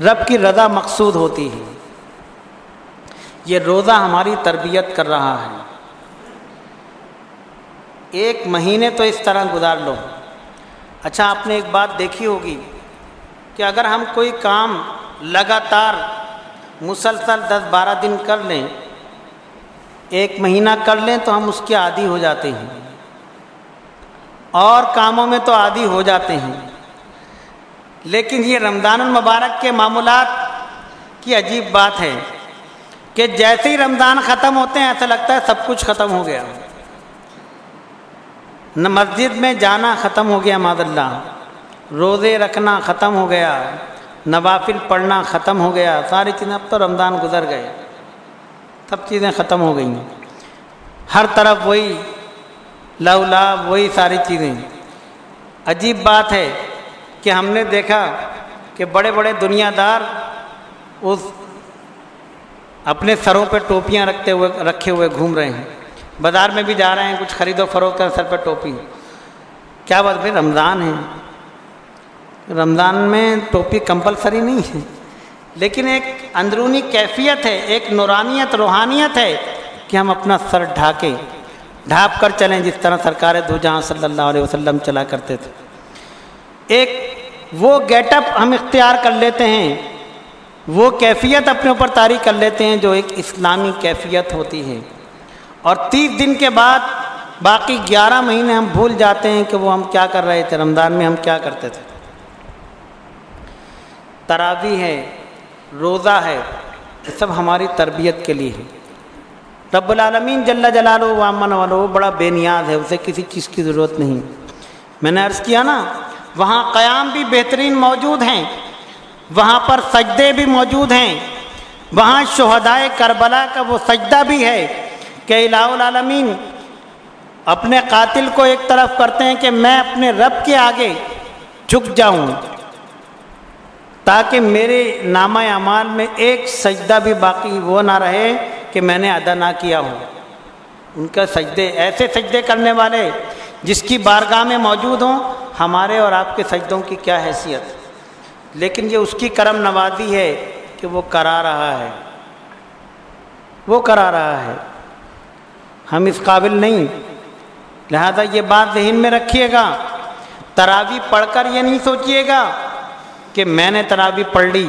رب کی رضا مقصود ہوتی ہے۔ یہ روزہ ہماری تربیت کر رہا ہے۔ 1 مہینے تو اس طرح گزار لو۔ اچھا، آپ نے ایک بات دیکھی ہوگی کہ اگر ہم کوئی کام لگاتار مسلسل 10-12 دن کر لیں، 1 مہینہ کر لیں تو ہم اس کے عادی ہو جاتے ہیں، اور کاموں میں تو عادی ہو جاتے ہیں۔ لیکن یہ رمضان المبارک کے معمولات کی عجیب بات ہے کہ جیسے ہی رمضان ختم ہوتے ہیں ایسا لگتا ہے سب کچھ ختم ہو گیا، نہ مسجد میں جانا ختم ہو گیا، معاذ اللہ، روزے رکھنا ختم ہو گیا، نوافل پڑھنا ختم ہو گیا، ساری چیزیں، اب تو رمضان گزر گئے، سب چیزیں ختم ہو گئی، ہر طرف وہی لولا، وہی ساری چیزیں۔ عجیب بات ہے کہ ہم نے دیکھا کہ بڑے بڑے دنیا دار اس اپنے سروں پہ ٹوپیاں رکھے ہوئے گھوم رہے ہیں، بازار میں بھی جا رہے ہیں, کچھ خرید و فروخت کر, سر پہ ٹوپی. کیا بات بھائی, رمضان ہے, رمضان میں ٹوپی کمپلسری نہیں ہے, لیکن ایک اندرونی کیفیت ہے, ایک نورانیت, روحانیت ہے کہ ہم اپنا سر ڈھانپ کر چلیں جس طرح سرکار دو جہاں صلی اللہ علیہ وسلم چلا کرتے تھے. ایک وہ گیٹ اپ ہم اختیار کر لیتے ہیں, وہ کیفیت اپنے اوپر طاری کر لیتے ہیں جو ایک اسلامی کیفیت ہوتی ہے. اور 30 دن کے بعد باقی 11 مہینے ہم بھول جاتے ہیں کہ وہ ہم کیا کر رہے تھے, رمضان میں ہم کیا کرتے تھے. تراویح ہے, روزہ ہے, یہ سب ہماری تربیت کے لیے ہے. رب العالمین جل جلالہ و عم نوالہ بڑا بے نیاز ہے, اسے کسی چیز کی ضرورت نہیں. میں نے عرض کیا نا, وہاں قیام بھی بہترین موجود ہیں, وہاں پر سجدے بھی موجود ہیں, وہاں شہدائے کربلا کا وہ سجدہ بھی ہے کہ الہ العالمین اپنے قاتل کو ایک طرف کرتے ہیں کہ میں اپنے رب کے آگے جھک جاؤں تاکہ میرے نامہ اعمال میں ایک سجدہ بھی باقی وہ نہ رہے کہ میں نے ادا نہ کیا ہو. ان کا سجدے, ایسے سجدے کرنے والے جس کی بارگاہ میں موجود ہوں, ہمارے اور آپ کے سجدوں کی کیا حیثیت. لیکن یہ اس کی کرم نوازی ہے کہ وہ کرا رہا ہے, وہ کرا رہا ہے, ہم اس قابل نہیں. لہذا یہ بات ذہن میں رکھیے گا. تراویح پڑھ کر یہ نہیں سوچیے گا کہ میں نے تراویح پڑھ لی,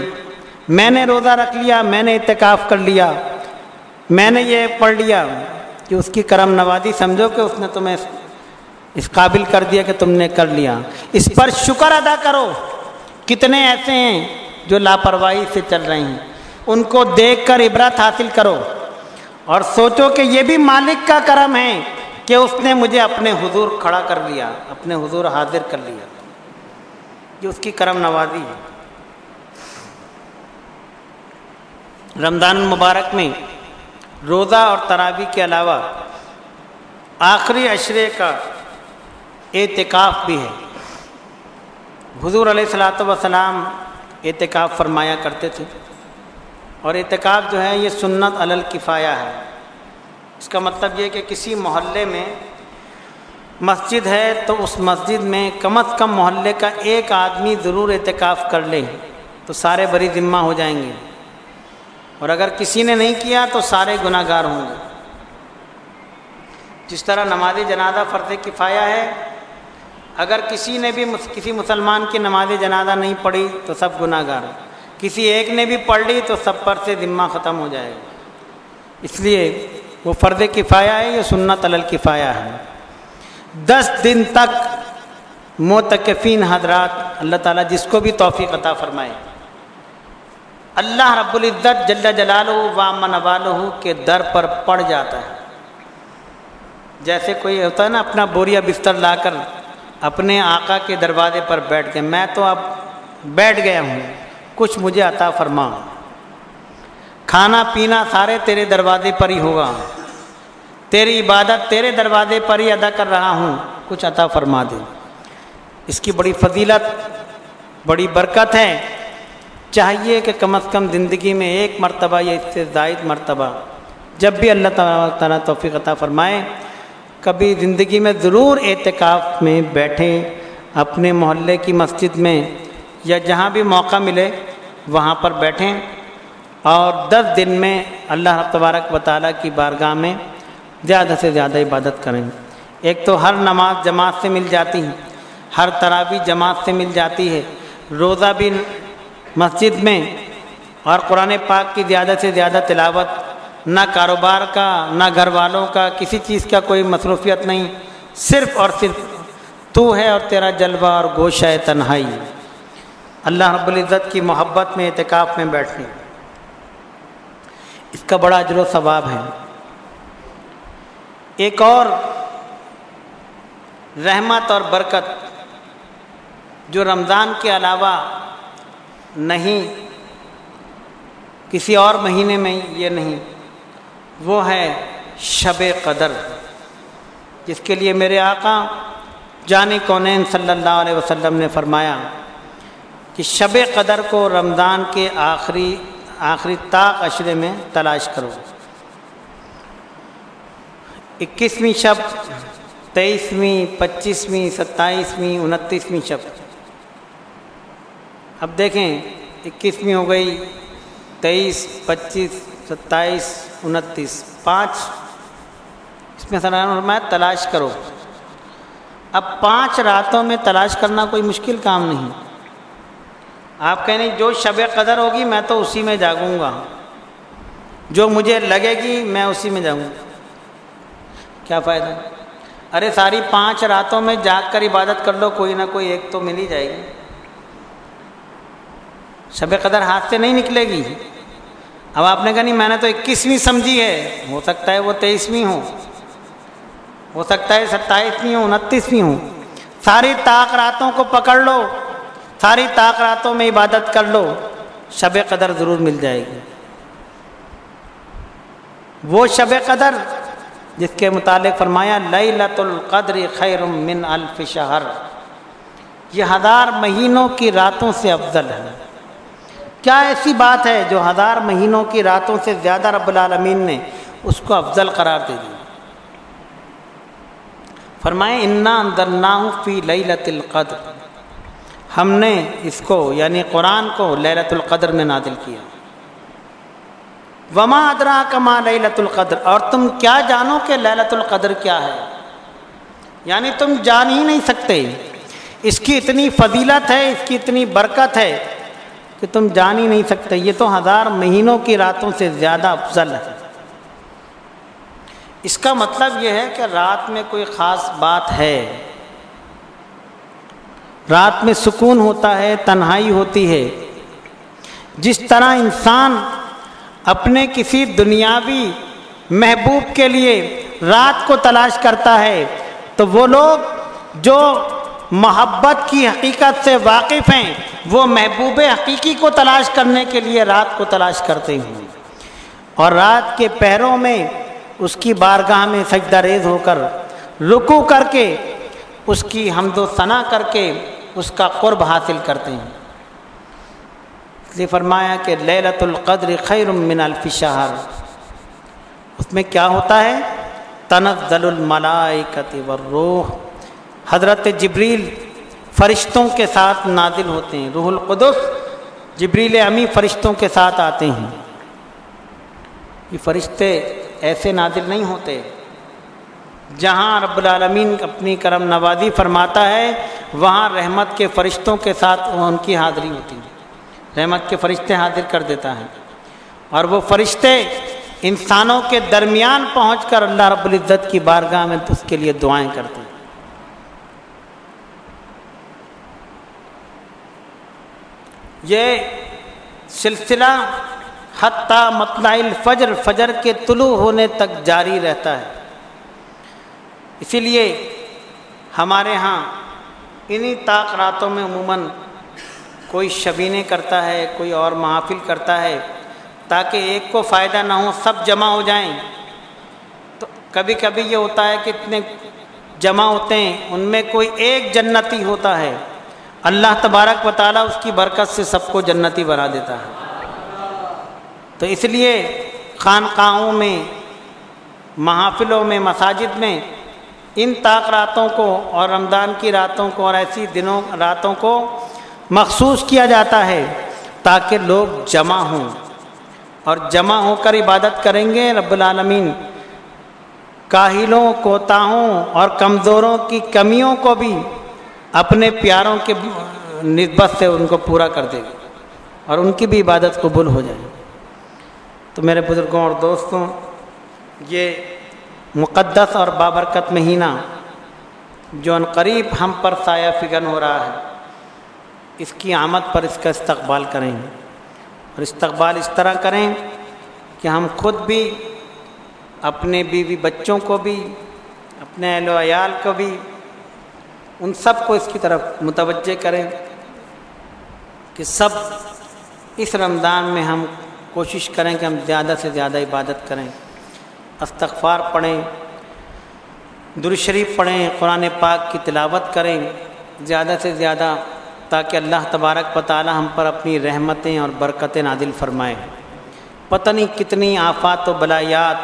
میں نے روزہ رکھ لیا, میں نے اعتکاف کر لیا, میں نے یہ پڑھ لیا, کہ اس کی کرم نوازی سمجھو کہ اس نے تمہیں اس قابل کر دیا کہ تم نے کر لیا. اس پر شکر ادا کرو. کتنے ایسے ہیں جو لاپرواہی سے چل رہے ہیں, ان کو دیکھ کر عبرت حاصل کرو اور سوچو کہ یہ بھی مالک کا کرم ہے کہ اس نے مجھے اپنے حضور کھڑا کر لیا, اپنے حضور حاضر کر لیا. یہ اس کی کرم نوازی ہے. رمضان المبارک میں روزہ اور تراویح کے علاوہ آخری عشرے کا اعتکاف بھی ہے. حضور علیہ الصلوۃ والسلام اعتکاف فرمایا کرتے تھے, اور اعتکاف جو ہے یہ سنت علی الکفایہ ہے. اس کا مطلب یہ کہ کسی محلے میں مسجد ہے تو اس مسجد میں کم از کم محلے کا ایک آدمی ضرور اعتکاف کر لے تو سارے بری ذمہ ہو جائیں گے, اور اگر کسی نے نہیں کیا تو سارے گناہ گار ہوں گے. جس طرح نماز جنازہ فرض کفایہ ہے, اگر کسی نے بھی کسی مسلمان کی نماز جنازہ نہیں پڑھی تو سب گناہ گار ہیں, کسی ایک نے بھی پڑھ لی تو سب پر سے ذمہ ختم ہو جائے گا. اس لیے وہ فرض کفایہ ہے, یہ سنت علی الکفایہ ہے. 10 دن تک معتکفین حضرات اللہ تعالیٰ جس کو بھی توفیق عطا فرمائے, اللہ رب العزت جل جلالہ و عم نوالہ کے در پر پڑ جاتا ہے. جیسے کوئی ہوتا ہے نا, اپنا بوریا بستر لا کر اپنے آقا کے دروازے پر بیٹھ کے, میں تو اب بیٹھ گیا ہوں, کچھ مجھے عطا فرما, کھانا پینا سارے تیرے دروازے پر ہی ہوگا, تیری عبادت تیرے دروازے پر ہی ادا کر رہا ہوں, کچھ عطا فرما دے. اس کی بڑی فضیلت, بڑی برکت ہے. چاہیے کہ کم از کم زندگی میں ایک مرتبہ یا اس سے زائد مرتبہ جب بھی اللہ تعالیٰ توفیق عطا فرمائے, کبھی زندگی میں ضرور اعتکاف میں بیٹھیں, اپنے محلے کی مسجد میں یا جہاں بھی موقع ملے وہاں پر بیٹھیں, اور 10 دن میں اللہ تبارک و تعالیٰ کی بارگاہ میں زیادہ سے زیادہ عبادت کریں. ایک تو ہر نماز جماعت سے مل جاتی ہے, ہر تراویح جماعت سے مل جاتی ہے, روزہ بھی مسجد میں, اور قرآن پاک کی زیادہ سے زیادہ تلاوت. نہ کاروبار کا, نہ گھر والوں کا, کسی چیز کا کوئی مصروفیت نہیں, صرف اور صرف تو ہے اور تیرا جلوہ اور گوشہ تنہائی. اللہ رب العزت کی محبت میں اعتکاف میں بیٹھنے, اس کا بڑا اجر و ثواب ہے. ایک اور رحمت اور برکت جو رمضان کے علاوہ نہیں, کسی اور مہینے میں یہ نہیں, وہ ہے شب قدر, جس کے لیے میرے آقا جان کونین صلی اللہ علیہ وسلم نے فرمایا کہ شب قدر کو رمضان کے آخری طاق عشرے میں تلاش کرو. 21ویں شب، 23ویں، 25ویں، 27ویں، 29ویں شب۔ اب دیکھیں 21ویں ہو گئی، 23، 25، 27، 29، 5 اس میں فرمایا تلاش کرو۔ اب 5 راتوں میں تلاش کرنا کوئی مشکل کام نہیں۔ آپ کہیں جو شب قدر ہوگی میں تو اسی میں جاگوں گا، جو مجھے لگے گی میں اسی میں جاؤں گا، کیا فائدہ؟ ارے ساری 5 راتوں میں جاگ کر عبادت کر لو، کوئی نہ کوئی ایک تو مل ہی جائے گی۔ شب قدر ہاتھ سے نہیں نکلے گی۔ اب آپ نے کہا نہیں میں نے تو 21ویں سمجھی ہے، ہو سکتا ہے وہ 23ویں ہو سکتا ہے 27ویں ہو، 29ویں ہو۔ ساری طاق راتوں کو پکڑ لو، ساری طاق راتوں میں عبادت کر لو، شب قدر ضرور مل جائے گی۔ وہ شب قدر جس کے متعلق فرمایا لیلۃ القدر خیر من الف شہر، یہ 1000 مہینوں کی راتوں سے افضل ہے۔ کیا ایسی بات ہے جو 1000 مہینوں کی راتوں سے زیادہ رب العالمین نے اس کو افضل قرار دے دی؟ فرمائے انا انزلناہ فی لیلۃ القدر، ہم نے اس کو یعنی قرآن کو لیلۃ القدر میں نازل کیا۔ وما ادراک ما لیلۃ القدر، اور تم کیا جانو کہ لیلۃ القدر کیا ہے؟ یعنی تم جان ہی نہیں سکتے، اس کی اتنی فضیلت ہے، اس کی اتنی برکت ہے کہ تم جان ہی نہیں سکتے۔ یہ تو 1000 مہینوں کی راتوں سے زیادہ افضل ہے۔ اس کا مطلب یہ ہے کہ رات میں کوئی خاص بات ہے، رات میں سکون ہوتا ہے، تنہائی ہوتی ہے۔ جس طرح انسان اپنے کسی دنیاوی محبوب کے لیے رات کو تلاش کرتا ہے، تو وہ لوگ جو محبت کی حقیقت سے واقف ہیں وہ محبوب حقیقی کو تلاش کرنے کے لیے رات کو تلاش کرتے ہیں، اور رات کے پہروں میں اس کی بارگاہ میں سجدہ ریز ہو کر، رکوع کر کے، اس کی حمد و ثنا کر کے اس کا قرب حاصل کرتے ہیں۔ اس لیے فرمایا کہ لیلۃ القدر خیر من الف شہر، اس میں کیا ہوتا ہے؟ تنزل الملائکۃ والروح، حضرت جبریل فرشتوں کے ساتھ نازل ہوتے ہیں، روح القدس جبریل امی فرشتوں کے ساتھ آتے ہیں۔ یہ فرشتے ایسے نازل نہیں ہوتے، جہاں رب العالمین اپنی کرم نوازی فرماتا ہے وہاں رحمت کے فرشتوں کے ساتھ ان کی حاضری ہوتی ہے، رحمت کے فرشتے حاضر کر دیتا ہے، اور وہ فرشتے انسانوں کے درمیان پہنچ کر اللہ رب العزت کی بارگاہ میں اس کے لیے دعائیں کرتے ہیں۔ یہ سلسلہ حتیٰ مطلع الفجر، فجر کے طلوع ہونے تک جاری رہتا ہے۔ اسی لیے ہمارے ہاں انہی طاق راتوں میں عموماً کوئی شبینے کرتا ہے، کوئی اور محافل کرتا ہے، تاکہ ایک کو فائدہ نہ ہو، سب جمع ہو جائیں۔ تو کبھی کبھی یہ ہوتا ہے کہ اتنے جمع ہوتے ہیں، ان میں کوئی ایک جنتی ہوتا ہے، اللہ تبارک و تعالیٰ اس کی برکت سے سب کو جنتی بنا دیتا ہے۔ تو اس لیے خانقاہوں میں، محافلوں میں، مساجد میں ان طاق راتوں کو اور رمضان کی راتوں کو اور ایسی دنوں راتوں کو مخصوص کیا جاتا ہے تاکہ لوگ جمع ہوں، اور جمع ہو کر عبادت کریں گے۔ رب العالمین کاہلوں، کوتاہوں اور کمزوروں کی کمیوں کو بھی اپنے پیاروں کے نسبت سے ان کو پورا کر دے گا، اور ان کی بھی عبادت قبول ہو جائے۔ تو میرے بزرگوں اور دوستوں، یہ مقدس اور بابرکت مہینہ جو عنقریب ہم پر سایہ فگن ہو رہا ہے، اس کی آمد پر اس کا استقبال کریں، اور استقبال اس طرح کریں کہ ہم خود بھی، اپنے بیوی بچوں کو بھی، اپنے اہل و عیال کو بھی، ان سب کو اس کی طرف متوجہ کریں کہ سب اس رمضان میں ہم کوشش کریں کہ ہم زیادہ سے زیادہ عبادت کریں، استغفار پڑھیں، درود شریف پڑھیں، قرآن پاک کی تلاوت کریں زیادہ سے زیادہ، تاکہ اللہ تبارک و تعالی ہم پر اپنی رحمتیں اور برکتیں نازل فرمائے۔ پتہ نہیں کتنی آفات و بلایات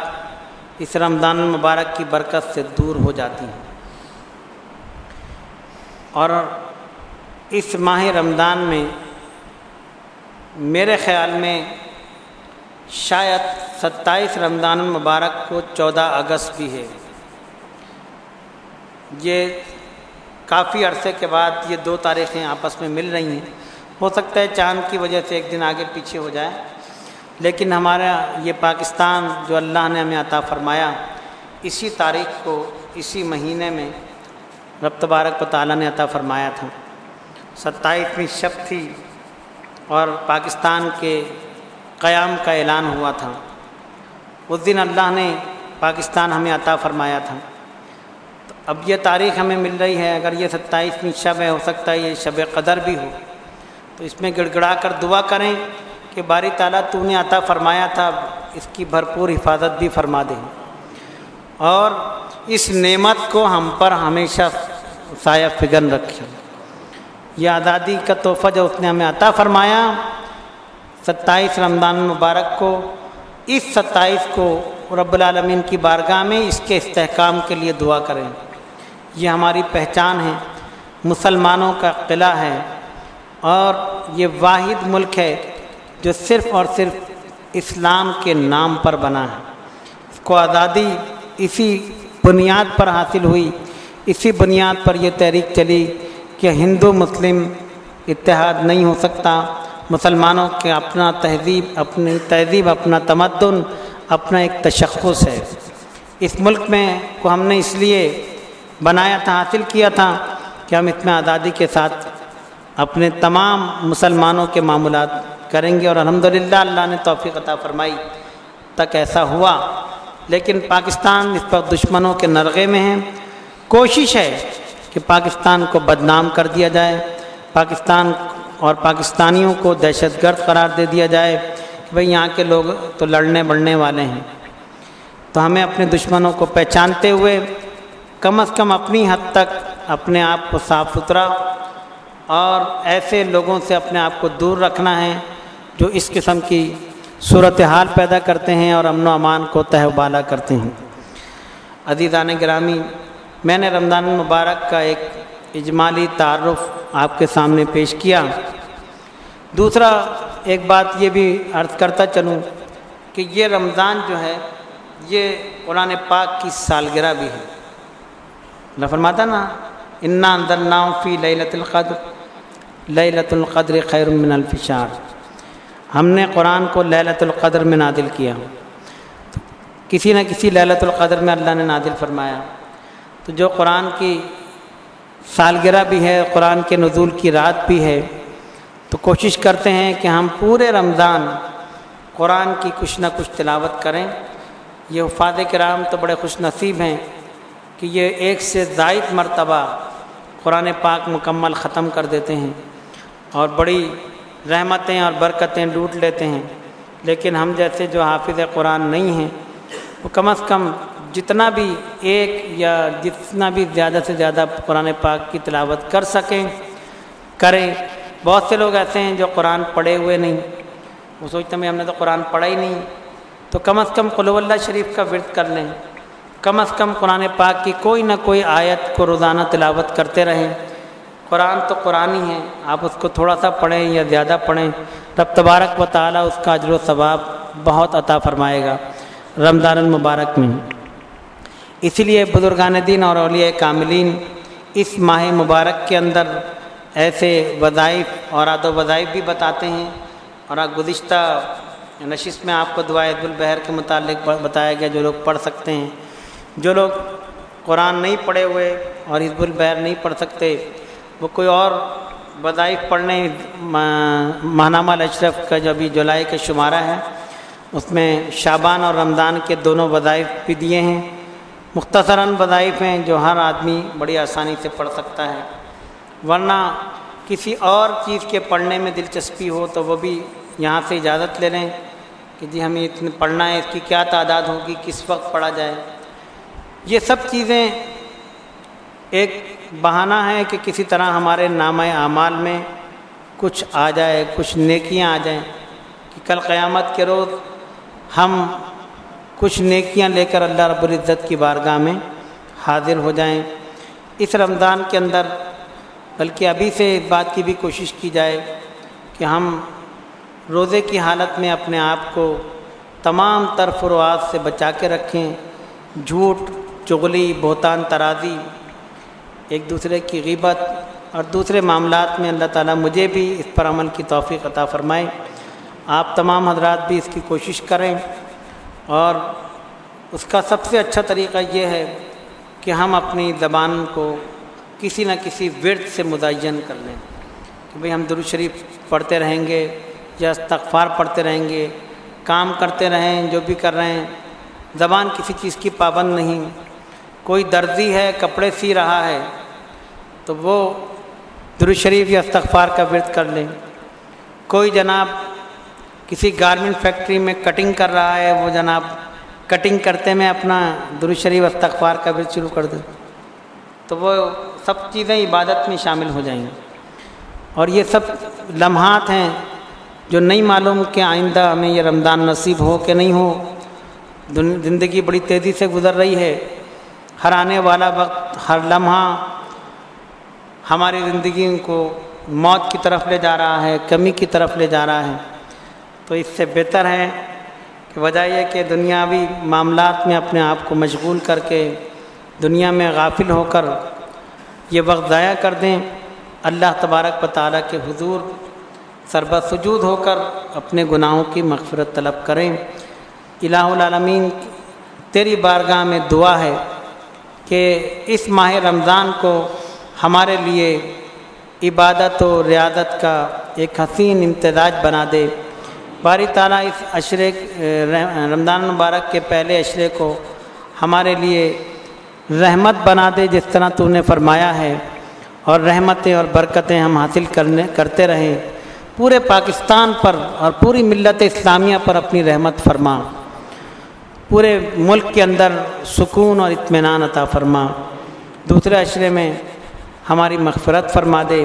اس رمضان المبارک کی برکت سے دور ہو جاتی ہیں۔ اور اس ماہ رمضان میں میرے خیال میں شاید 27 رمضان المبارک کو 14 اگست بھی ہے۔ یہ کافی عرصے کے بعد یہ دو تاریخیں آپس میں مل رہی ہیں۔ ہو سکتا ہے چاند کی وجہ سے ایک دن آگے پیچھے ہو جائے، لیکن ہمارا یہ پاکستان جو اللہ نے ہمیں عطا فرمایا، اسی تاریخ کو اسی مہینے میں رب تبارک و تعالیٰ نے عطا فرمایا تھا۔ 27ویں شب تھی اور پاکستان کے قیام کا اعلان ہوا تھا۔ اس دن اللہ نے پاکستان ہمیں عطا فرمایا تھا۔ تو اب یہ تاریخ ہمیں مل رہی ہے، اگر یہ 27ویں شب ہے، ہو سکتا ہے یہ شب قدر بھی ہو، تو اس میں گڑ گڑا کر دعا کریں کہ باری تعالیٰ تو نے عطا فرمایا تھا، اس کی بھرپور حفاظت بھی فرما دیں، اور اس نعمت کو ہم پر ہمیشہ سایہ فگن رکھیں۔ یہ آزادی کا تحفہ جو اس نے ہمیں عطا فرمایا 27 رمضان المبارک کو، اس 27 کو رب العالمین کی بارگاہ میں اس کے استحکام کے لیے دعا کریں۔ یہ ہماری پہچان ہے، مسلمانوں کا قلعہ ہے، اور یہ واحد ملک ہے جو صرف اور صرف اسلام کے نام پر بنا ہے۔ اس کو آزادی اسی بنیاد پر حاصل ہوئی، اسی بنیاد پر یہ تحریک چلی کہ ہندو مسلم اتحاد نہیں ہو سکتا، مسلمانوں کے اپنا تہذیب، اپنا تمدن، اپنا ایک تشخص ہے۔ اس ملک میں کو ہم نے اس لیے بنایا تھا، حاصل کیا تھا کہ ہم اس میں آزادی کے ساتھ اپنے تمام مسلمانوں کے معاملات کریں گے، اور الحمدللہ اللہ نے توفیق عطا فرمائی تک ایسا ہوا۔ لیکن پاکستان اس پر دشمنوں کے نرغے میں ہے۔ کوشش ہے کہ پاکستان کو بدنام کر دیا جائے، پاکستان اور پاکستانیوں کو دہشت گرد قرار دے دیا جائے کہ بھئی یہاں کے لوگ تو لڑنے بڑھنے والے ہیں۔ تو ہمیں اپنے دشمنوں کو پہچانتے ہوئے کم از کم اپنی حد تک اپنے آپ کو صاف ستھرا اور ایسے لوگوں سے اپنے آپ کو دور رکھنا ہے جو اس قسم کی صورتحال پیدا کرتے ہیں اور امن و امان کو تہ و بالا کرتے ہیں۔ عزیزان گرامی، میں نے رمضان المبارک کا ایک اجمالی تعارف آپ کے سامنے پیش کیا۔ دوسرا ایک بات یہ بھی عرض کرتا چلوں کہ یہ رمضان جو ہے یہ قرآن پاک کی سالگرہ بھی ہے۔ اللہ فرماتا نا انا انزلناہ فی لیلۃ القدر، لیلۃ القدر خیر من الف شہر۔ ہم نے قرآن کو لیلۃ القدر میں نازل کیا، تو کسی نہ کسی لیلۃ القدر میں اللہ نے نازل فرمایا۔ تو جو قرآن کی سالگرہ بھی ہے، قرآن کے نزول کی رات بھی ہے، تو کوشش کرتے ہیں کہ ہم پورے رمضان قرآن کی کچھ نہ کچھ تلاوت کریں۔ یہ حفاظ کرام تو بڑے خوش نصیب ہیں کہ یہ 1 سے زائد مرتبہ قرآن پاک مکمل ختم کر دیتے ہیں اور بڑی رحمتیں اور برکتیں لوٹ لیتے ہیں۔ لیکن ہم جیسے جو حافظ قرآن نہیں ہیں، وہ کم از کم جتنا بھی جتنا بھی زیادہ سے زیادہ قرآن پاک کی تلاوت کر سکیں کریں۔ بہت سے لوگ ایسے ہیں جو قرآن پڑھے ہوئے نہیں، وہ سوچتے ہیں ہم نے تو قرآن پڑھا ہی نہیں، تو کم از کم قل اللہ شریف کا ورد کر لیں، کم از کم قرآن پاک کی کوئی نہ کوئی آیت کو روزانہ تلاوت کرتے رہیں۔ قرآن تو قرآن ہی ہے، آپ اس کو تھوڑا سا پڑھیں یا زیادہ پڑھیں، رب تبارک و تعالیٰ اس کا اجر و ثواب بہت عطا فرمائے گا رمضان المبارک میں۔ اسی لیے بزرگان دین اور اولیاء کاملین اس ماہ مبارک کے اندر ایسے وظائف اور اعداد و وظائف بھی بتاتے ہیں، اور گزشتہ نشست میں آپ کو دعائے حزب البحر کے متعلق بتایا گیا، جو لوگ پڑھ سکتے ہیں۔ جو لوگ قرآن نہیں پڑھے ہوئے اور حزب البحر نہیں پڑھ سکتے، وہ کوئی اور وظائف پڑھنے، ماہنامہ الاشرف کا جو ابھی جولائی کا شمارہ ہے، اس میں شعبان اور رمضان کے دونوں وظائف بھی دیے ہیں۔ مختصراً وظائف ہیں جو ہر آدمی بڑی آسانی سے پڑھ سکتا ہے، ورنہ کسی اور چیز کے پڑھنے میں دلچسپی ہو تو وہ بھی یہاں سے اجازت لے لیں کہ جی ہمیں اتنے پڑھنا ہے، اس کی کیا تعداد ہوگی، کس وقت پڑھا جائے۔ یہ سب چیزیں ایک بہانہ ہے کہ کسی طرح ہمارے نامہ اعمال میں کچھ آ جائے، کچھ نیکیاں آ جائیں، کہ کل قیامت کے روز ہم کچھ نیکیاں لے کر اللہ رب العزت کی بارگاہ میں حاضر ہو جائیں۔ اس رمضان کے اندر بلکہ ابھی سے اس بات کی بھی کوشش کی جائے کہ ہم روزے کی حالت میں اپنے آپ کو تمام تر فروعات سے بچا کے رکھیں۔ جھوٹ، چغلی، بہتان طرازی، ایک دوسرے کی غیبت اور دوسرے معاملات میں اللہ تعالیٰ مجھے بھی اس پر عمل کی توفیق عطا فرمائے۔ آپ تمام حضرات بھی اس کی کوشش کریں، اور اس کا سب سے اچھا طریقہ یہ ہے کہ ہم اپنی زبان کو کسی نہ کسی ورد سے مزین کر لیں کہ بھئی ہم درود شریف پڑھتے رہیں گے یا استغفار پڑھتے رہیں گے، کام کرتے رہیں جو بھی کر رہے ہیں، زبان کسی چیز کی پابند نہیں۔ کوئی درزی ہے، کپڑے سی رہا ہے تو وہ درود شریف یا استغفار کا ورد کر لیں۔ کوئی جناب کسی گارمنٹ فیکٹری میں کٹنگ کر رہا ہے، وہ جناب کٹنگ کرتے میں اپنا درود شریف استغفار کا ورد شروع کر دیں، تو وہ سب چیزیں عبادت میں شامل ہو جائیں گی۔ اور یہ سب لمحات ہیں جو نہیں معلوم کہ آئندہ ہمیں یہ رمضان نصیب ہو کہ نہیں ہو۔ زندگی بڑی تیزی سے گزر رہی ہے، ہر آنے والا وقت، ہر لمحہ ہماری زندگی کو موت کی طرف لے جا رہا ہے، کمی کی طرف لے جا رہا ہے۔ تو اس سے بہتر ہے کہ وجہ یہ کہ دنیاوی معاملات میں اپنے آپ کو مشغول کر کے دنیا میں غافل ہو کر یہ وقت ضائع کر دیں، اللہ تبارک و تعالیٰ کے حضور سربہ سجود ہو کر اپنے گناہوں کی مغفرت طلب کریں۔ الہ العالمین تیری بارگاہ میں دعا ہے کہ اس ماہ رمضان کو ہمارے لیے عبادت و ریاضت کا ایک حسین امتزاج بنا دے۔ باری تعالیٰ اس عشرے رمضان مبارک کے پہلے عشرے کو ہمارے لیے رحمت بنا دے، جس طرح تو نے فرمایا ہے، اور رحمتیں اور برکتیں ہم حاصل کرتے رہیں۔ پورے پاکستان پر اور پوری ملت اسلامیہ پر اپنی رحمت فرما، پورے ملک کے اندر سکون اور اطمینان عطا فرما۔ دوسرے عشرے میں ہماری مغفرت فرما دے،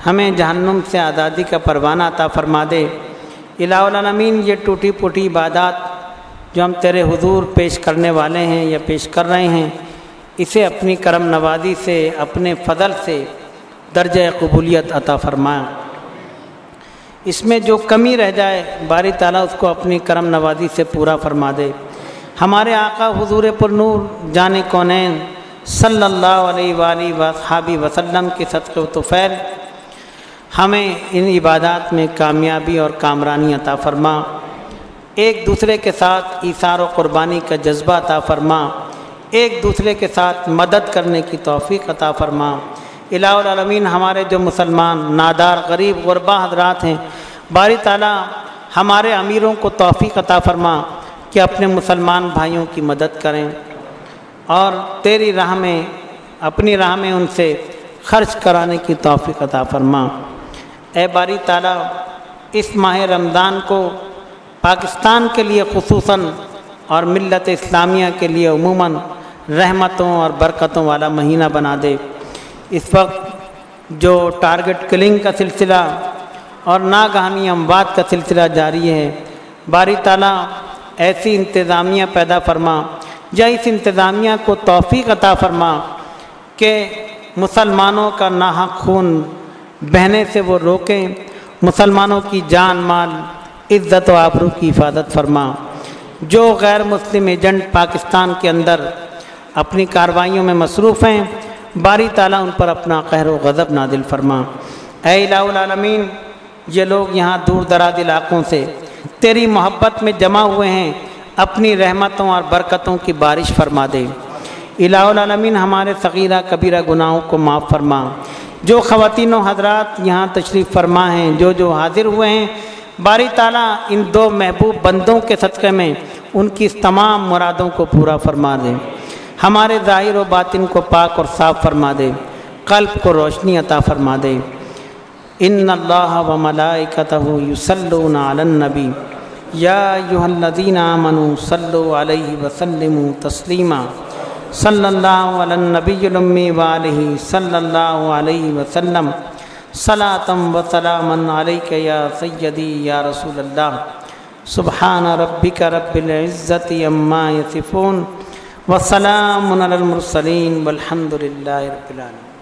ہمیں جہنم سے آزادی کا پروانہ عطا فرما دے۔ الہ العالمین یہ ٹوٹی پھوٹی عبادات جو ہم تیرے حضور پیش کرنے والے ہیں یا پیش کر رہے ہیں، اسے اپنی کرم نوازی سے، اپنے فضل سے درجہ قبولیت عطا فرما۔ اس میں جو کمی رہ جائے باری تعالیٰ اس کو اپنی کرم نوازی سے پورا فرما دے۔ ہمارے آقا حضور پر نور جان کونین صلی اللہ علیہ وآلہ وصحبہ وسلم کے صدقے و طفیل ہمیں ان عبادات میں کامیابی اور کامرانی عطا فرما۔ ایک دوسرے کے ساتھ ایثار و قربانی کا جذبہ عطا فرما، ایک دوسرے کے ساتھ مدد کرنے کی توفیق عطا فرما۔ الہ العالمین ہمارے جو مسلمان نادار غریب غربا حضرات ہیں، باری تعالیٰ ہمارے امیروں کو توفیق عطا فرما کہ اپنے مسلمان بھائیوں کی مدد کریں اور تیری راہ میں، اپنی راہ میں ان سے خرچ کرانے کی توفیق عطا فرما۔ اے باری تعالیٰ اس ماہ رمضان کو پاکستان کے لیے خصوصاً اور ملت اسلامیہ کے لیے عموماً رحمتوں اور برکتوں والا مہینہ بنا دے۔ اس وقت جو ٹارگٹ کلنگ کا سلسلہ اور ناگہانی اموات کا سلسلہ جاری ہے، باری تعالیٰ ایسی انتظامیہ پیدا فرما یا اس انتظامیہ کو توفیق عطا فرما کہ مسلمانوں کا ناحق خون بہنے سے وہ روکیں، مسلمانوں کی جان مال عزت و آبرو کی حفاظت فرما۔ جو غیر مسلم ایجنٹ پاکستان کے اندر اپنی کارروائیوں میں مصروف ہیں، باری تعالیٰ ان پر اپنا قہر و غضب نازل فرما۔ اے الہ العالمین یہ لوگ یہاں دور دراز علاقوں سے تیری محبت میں جمع ہوئے ہیں، اپنی رحمتوں اور برکتوں کی بارش فرما دے۔ الہ العالمین ہمارے صغیرہ کبیرہ گناہوں کو معاف فرما۔ جو خواتین و حضرات یہاں تشریف فرما ہیں، جو حاضر ہوئے ہیں، باری تعالیٰ ان دو محبوب بندوں کے صدقے میں ان کی اس تمام مرادوں کو پورا فرما دے۔ ہمارے ظاہر و باطن کو پاک اور صاف فرما دے، قلب کو روشنی عطا فرما دے۔ ان اللہ و ملائکتہ یصلون علی النبی یا ایھا الذین آمنوا صلوا علیہ وسلموا تسلیما۔ صلی اللہ علی النبی الامی وآلہ صلی اللہ علیہ وسلم۔ صلاۃ و سلاما علیک یا سیدی یا رسول اللہ۔ سبحان ربک رب العزت عما یصفون وسلام علی المرسلین والحمد للہ رب العالمین۔